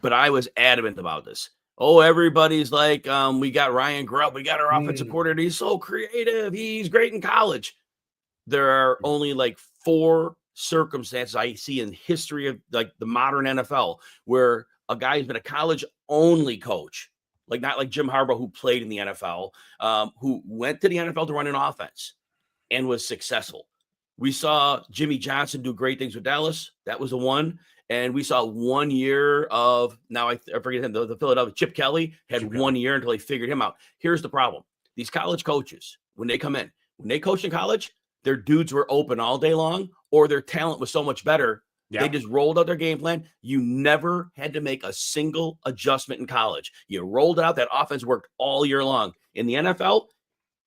but I was adamant about this. Oh, everybody's like, we got Ryan Grubb. We got our offensive coordinator. He's so creative. He's great in college. There are only like 4 circumstances I see in history of like the modern NFL, where a guy who's been a college only coach, like not like Jim Harbaugh, who played in the NFL, who went to the NFL to run an offense and was successful. We saw Jimmy Johnson do great things with Dallas. That was the one. And we saw 1 year of, now I forget him, the Philadelphia, Chip Kelly had 1 year until they figured him out. Here's the problem. These college coaches, when they come in, when they coached in college, their dudes were open all day long, or their talent was so much better. Yeah. They just rolled out their game plan. You never had to make a single adjustment in college. You rolled it out. That offense worked all year long. In the NFL,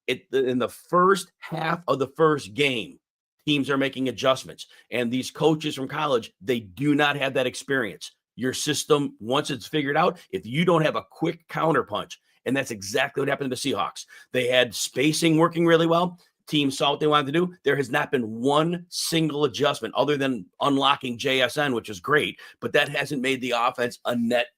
in the first half of the first game, teams are making adjustments. And these coaches from college, they do not have that experience. Your system, once it's figured out, if you don't have a quick counterpunch, and that's exactly what happened to the Seahawks. They had spacing working really well. Teams saw what they wanted to do. There has not been one single adjustment other than unlocking JSN, which is great, but that hasn't made the offense a net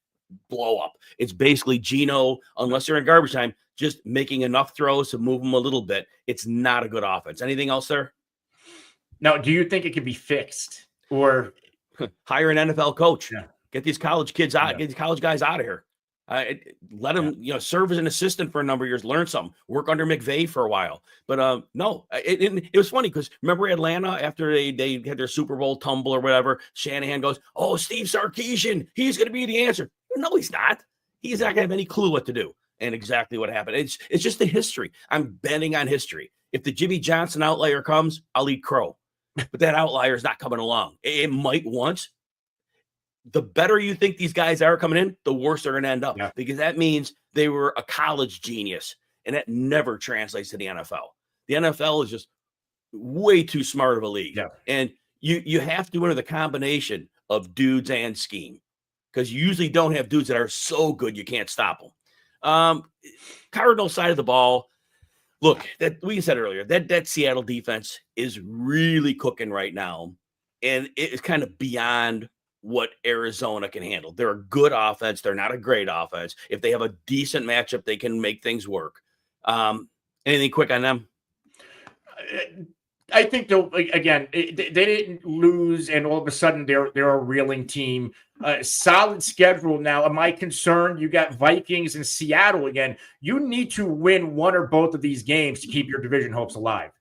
blow up. It's basically Geno, unless they're in garbage time, just making enough throws to move them a little bit. It's not a good offense. Anything else there? Now, do you think it can be fixed, or hire an NFL coach? Yeah. Get these college kids out. Yeah. Get these college guys out of here. Let them, serve as an assistant for a number of years, learn something, work under McVay for a while. But no, it was funny because remember Atlanta after they had their Super Bowl tumble or whatever, Shanahan goes, "Oh, Steve Sarkisian, he's going to be the answer." No, he's not. He's not going to have any clue what to do. And exactly what happened. It's just the history. I'm betting on history. If the Jimmy Johnson outlier comes, I'll eat crow. But that outlier is not coming along. It might once. The better you think these guys are coming in, the worse they're going to end up. Yeah. Because that means they were a college genius. And that never translates to the NFL. The NFL is just way too smart of a league. Yeah. And you have to enter the combination of dudes and scheme. Because you usually don't have dudes that are so good you can't stop them. Cardinals side of the ball, look, that we said earlier, that Seattle defense is really cooking right now. And it's kind of beyond what Arizona can handle. They're a good offense. They're not a great offense. If they have a decent matchup, they can make things work. Anything quick on them? I think they didn't lose, and all of a sudden they're a reeling team. Solid schedule now. Am I concerned? You got Vikings and Seattle again. You need to win one or both of these games to keep your division hopes alive.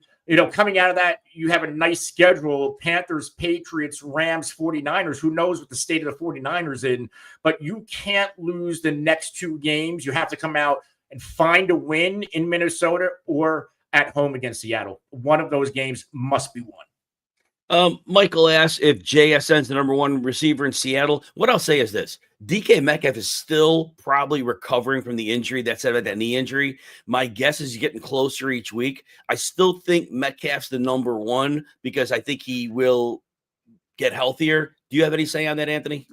Coming out of that, you have a nice schedule: Panthers, Patriots, Rams, 49ers. Who knows what the state of the 49ers in? But you can't lose the next two games. You have to come out and find a win in Minnesota or at home against Seattle. One of those games must be won. Michael asks if JSN's the number one receiver in Seattle. What I'll say is this: DK Metcalf is still probably recovering from the injury that knee injury. My guess is he's getting closer each week. I still think Metcalf's the number one because I think he will get healthier. Do you have any say on that, Anthony?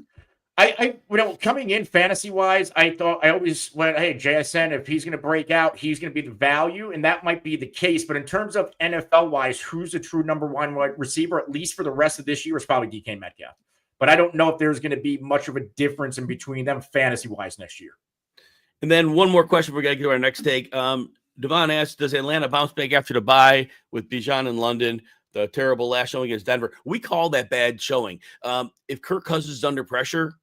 Coming in fantasy wise, I always went, hey, JSN, if he's going to break out, he's going to be the value, and that might be the case. But in terms of NFL wise, who's the true number one wide receiver, at least for the rest of this year, is probably DK Metcalf. But I don't know if there's going to be much of a difference in between them fantasy wise next year. And then one more question we're going to get to our next take. Devon asks, does Atlanta bounce back after the bye with Bijan in London? The terrible last showing against Denver. We call that bad showing. If Kirk Cousins is under pressure,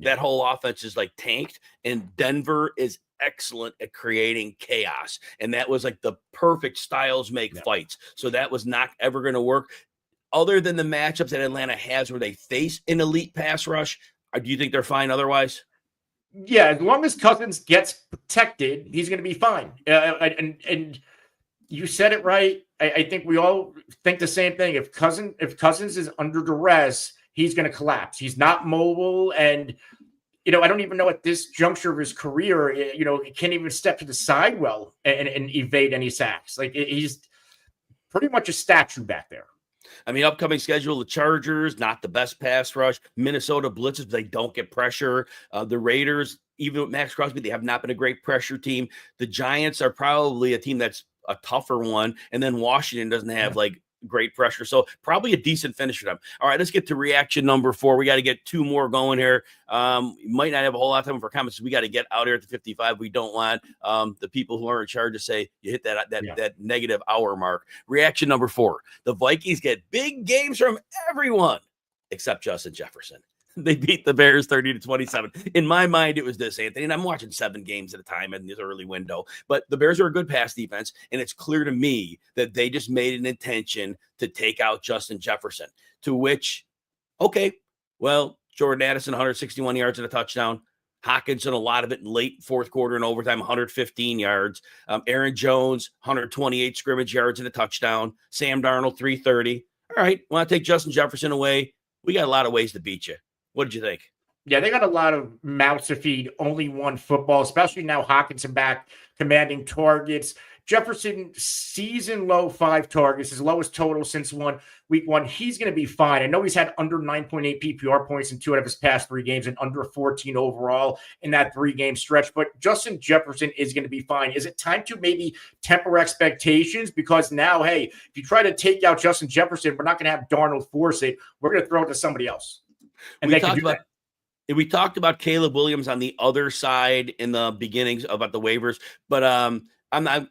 that whole offense is like tanked, and Denver is excellent at creating chaos. And that was like the perfect styles make fights. So that was not ever going to work. Other than the matchups that Atlanta has where they face an elite pass rush, do you think they're fine otherwise? Yeah, as long as Cousins gets protected, he's going to be fine. And you said it right. I think we all think the same thing. If Cousins is under duress, he's going to collapse. He's not mobile. And, I don't even know at this juncture of his career, he can't even step to the side well and evade any sacks. Like he's pretty much a statue back there. I mean, upcoming schedule, the Chargers, not the best pass rush. Minnesota blitzes, they don't get pressure. The Raiders, even with Max Crosby, they have not been a great pressure team. The Giants are probably a team that's a tougher one. And then Washington doesn't have like great pressure. So probably a decent finish for them. All right, let's get to reaction number 4. We got to get 2 more going here. Might not have a whole lot of time for comments. We got to get out here at the 55. We don't want the people who are in charge to say you hit that negative hour mark. Reaction number 4. The Vikings get big games from everyone except Justin Jefferson. They beat the Bears 30-27. In my mind, it was this, Anthony, and I'm watching 7 games at a time in this early window. But the Bears are a good pass defense, and it's clear to me that they just made an intention to take out Justin Jefferson, to which, okay, well, Jordan Addison, 161 yards and a touchdown. Hockenson, a lot of it in late fourth quarter and overtime, 115 yards. Aaron Jones, 128 scrimmage yards and a touchdown. Sam Darnold, 330. All right, want to take Justin Jefferson away? We got a lot of ways to beat you. What did you think? Yeah, they got a lot of mouths to feed. Only one football, especially now Hockenson back commanding targets. Jefferson, season low 5 targets, his lowest total since week 1. He's going to be fine. I know he's had under 9.8 PPR points in 2 out of his past 3 games and under 14 overall in that 3-game stretch. But Justin Jefferson is going to be fine. Is it time to maybe temper expectations? Because now, hey, if you try to take out Justin Jefferson, we're not going to have Darnold force it. We're going to throw it to somebody else. And we talked about Caleb Williams on the other side in the beginnings about the waivers, but I'm going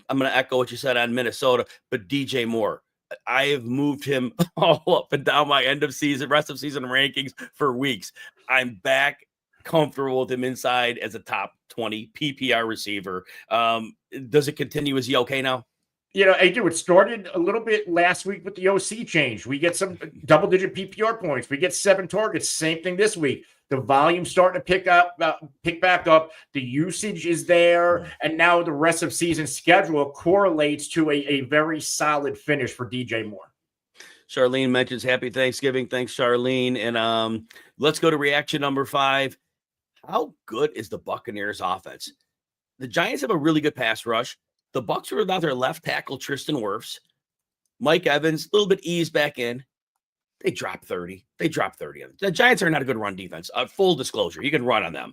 to echo what you said on Minnesota, but DJ Moore, I have moved him all up and down my rest of season rankings for weeks. I'm back comfortable with him inside as a top 20 PPR receiver. Does it continue? Is he okay now? It started a little bit last week with the OC change. We get some double-digit PPR points. We get 7 targets. Same thing this week. The volume starting to pick back up. The usage is there, and now the rest of season schedule correlates to a very solid finish for DJ Moore. Charlene mentions Happy Thanksgiving. Thanks, Charlene. And let's go to reaction number 5. How good is the Buccaneers offense? The Giants have a really good pass rush. The Bucs were without their left tackle, Tristan Wirfs. Mike Evans, a little bit eased back in. They dropped 30. The Giants are not a good run defense. Full disclosure, you can run on them.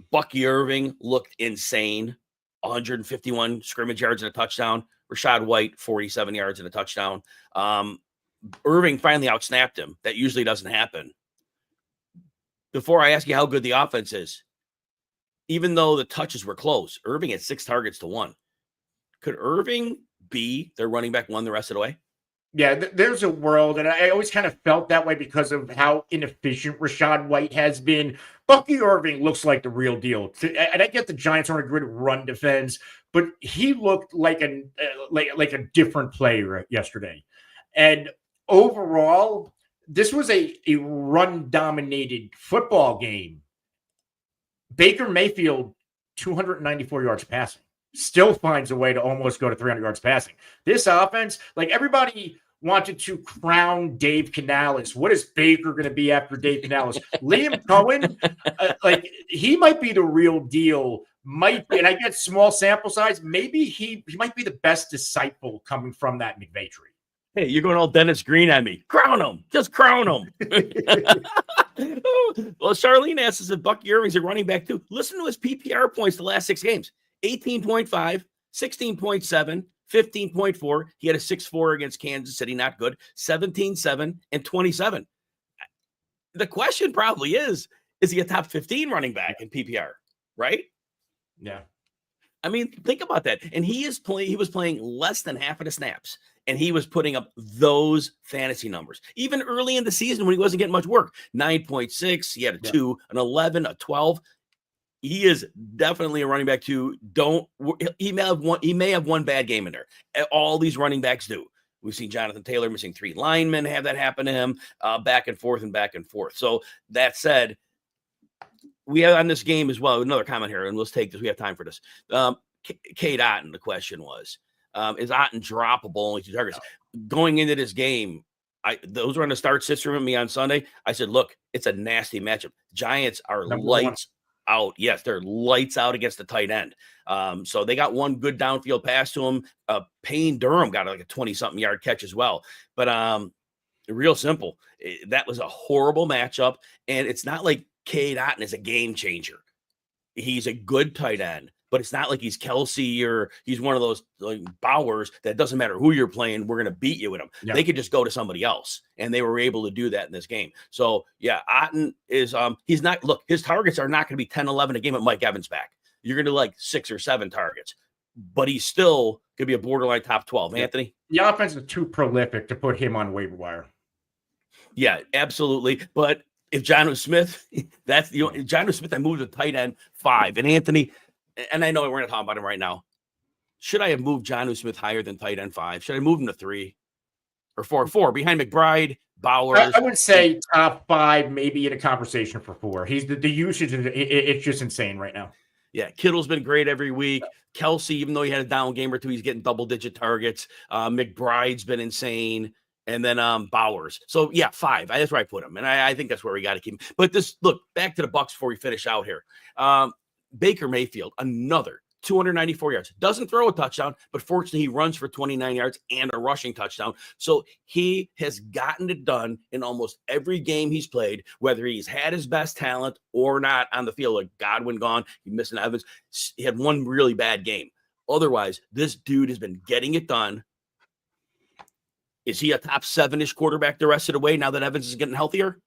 Bucky Irving looked insane. 151 scrimmage yards and a touchdown. Rashad White, 47 yards and a touchdown. Irving finally outsnapped him. That usually doesn't happen. Before I ask you how good the offense is, even though the touches were close, Irving had 6 targets to 1. Could Irving be their running back 1 the rest of the way? Yeah, there's a world, and I always kind of felt that way because of how inefficient Rashad White has been. Bucky Irving looks like the real deal. And I get the Giants aren't a good run defense, but he looked like a different player yesterday. And overall, this was a run-dominated football game. Baker Mayfield, 294 yards passing, still finds a way to almost go to 300 yards passing. This offense, everybody wanted to crown Dave Canales. What is Baker going to be after Dave Canales? Liam Cohen, he might be the real deal. Might be, and I get small sample size. Maybe he might be the best disciple coming from that McVay tree. Hey, you're going all Dennis Green on me. Crown him. Just crown him. Well, Charlene asks us if Bucky Irving's a running back too. Listen to his PPR points the last 6 games. 18.5, 16.7, 15.4. He had a 6.4 against Kansas City. Not good. 17.7 and 27. The question probably is he a top 15 running back in PPR? Right? Yeah. I mean, think about that. And he was playing less than half of the snaps, and he was putting up those fantasy numbers. Even early in the season when he wasn't getting much work, 9.6, he had a 2, an 11, a 12. He is definitely a running back too. He may have one bad game in there. All these running backs do. We've seen Jonathan Taylor missing 3 linemen have that happen to him, back and forth. So that said, we have on this game as well, another comment here, and let's take this. We have time for this. Cade Otton, the question was, is Otton droppable, only 2 targets? Going into this game, those were on the start system with me on Sunday. I said, look, it's a nasty matchup. Giants are lights out. Yes, they're lights out against the tight end. So they got one good downfield pass to him. Payne Durham got like a 20-something yard catch as well. But real simple. That was a horrible matchup, and it's not like Cade Otton is a game changer. He's a good tight end but it's not like he's Kelsey or he's one of those like Bowers that doesn't matter who you're playing, we're going to beat you with him. Yeah. They could just go to somebody else, and they were able to do that in this game. So, yeah, Otton is he's not – look, his targets are not going to be 10, 11 a game with Mike Evans back. You're going to like 6 or 7 targets, but he's still going to be a borderline top 12. Yeah. Anthony? The offense is too prolific to put him on waiver wire. Yeah, absolutely. But if Jonnu Smith, that's Jonnu Smith, I moved to tight end 5. And Anthony, and I know we're going to talk about him right now. Should I have moved Jonnu Smith higher than tight end 5? Should I move him to 3 or 4? 4 behind McBride, Bowers. I would say top 5, maybe in a conversation for 4. He's the usage, it's just insane right now. Yeah, Kittle's been great every week. Kelsey, even though he had a down game or 2, he's getting double-digit targets. McBride's been insane. And then Bowers. So, yeah, 5. That's where I put him. And I think that's where we got to keep him. But look, back to the Bucs before we finish out here. Baker Mayfield, another 294 yards. Doesn't throw a touchdown, but fortunately he runs for 29 yards and a rushing touchdown. So he has gotten it done in almost every game he's played, whether he's had his best talent or not on the field. Like Godwin gone, he missed an Evans. He had one really bad game. Otherwise, this dude has been getting it done. Is he a top 7-ish quarterback the rest of the way now that Evans is getting healthier?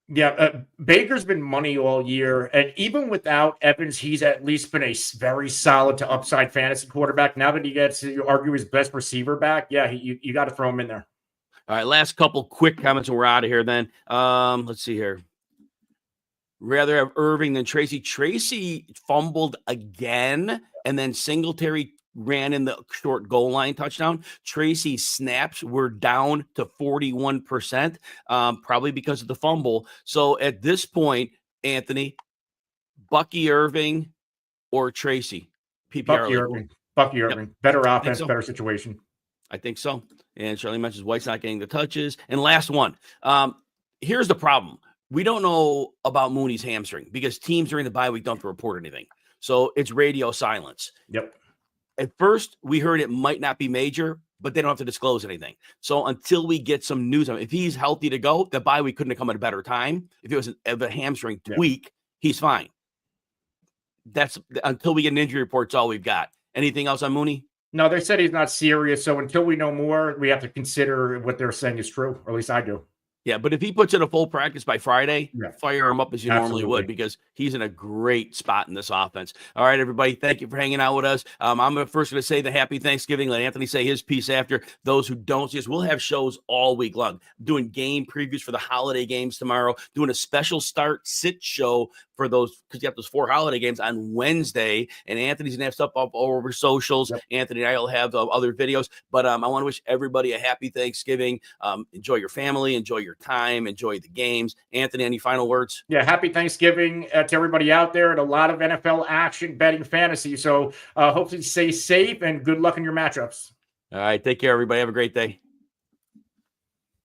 Yeah, Baker's been money all year. And even without Evans, he's at least been a very solid to upside fantasy quarterback. Now that he gets, you argue, his best receiver back, yeah, you got to throw him in there. All right, last couple quick comments and we're out of here then. Let's see here. Rather have Irving than Tracy. Tracy fumbled again, and then Singletary ran in the short goal line touchdown. Tracy's snaps were down to 41%, probably because of the fumble. So at this point, Anthony, Bucky Irving or Tracy? PPR Bucky Irving. Yep. Better offense, better situation. I think so. And Shirley mentions White's not getting the touches. And last one. Here's the problem. We don't know about Mooney's hamstring because teams during the bye week don't have to report anything. So it's radio silence. Yep. At first, we heard it might not be major, but they don't have to disclose anything. So until we get some news on him, if he's healthy to go, the bye week couldn't have come at a better time. If it was a hamstring tweak, he's fine. That's until we get an injury report, it's all we've got. Anything else on Mooney? No, they said he's not serious. So until we know more, we have to consider what they're saying is true, or at least I do. Yeah, but if he puts in a full practice by Friday, fire him up as you normally would because he's in a great spot in this offense. All right, everybody, thank you for hanging out with us. I'm first going to say the happy Thanksgiving. Let Anthony say his piece after. Those who don't see us, we'll have shows all week long, doing game previews for the holiday games tomorrow, doing a special start-sit show for those because you have those 4 holiday games on Wednesday, and Anthony's going to have stuff up all over socials. Yep. Anthony and I will have other videos, but I want to wish everybody a happy Thanksgiving. Enjoy your family, enjoy your time, enjoy the games. Anthony, any final words? Yeah, happy Thanksgiving to everybody out there and a lot of NFL action betting fantasy. So hopefully stay safe and good luck in your matchups. All right, take care, everybody. Have a great day.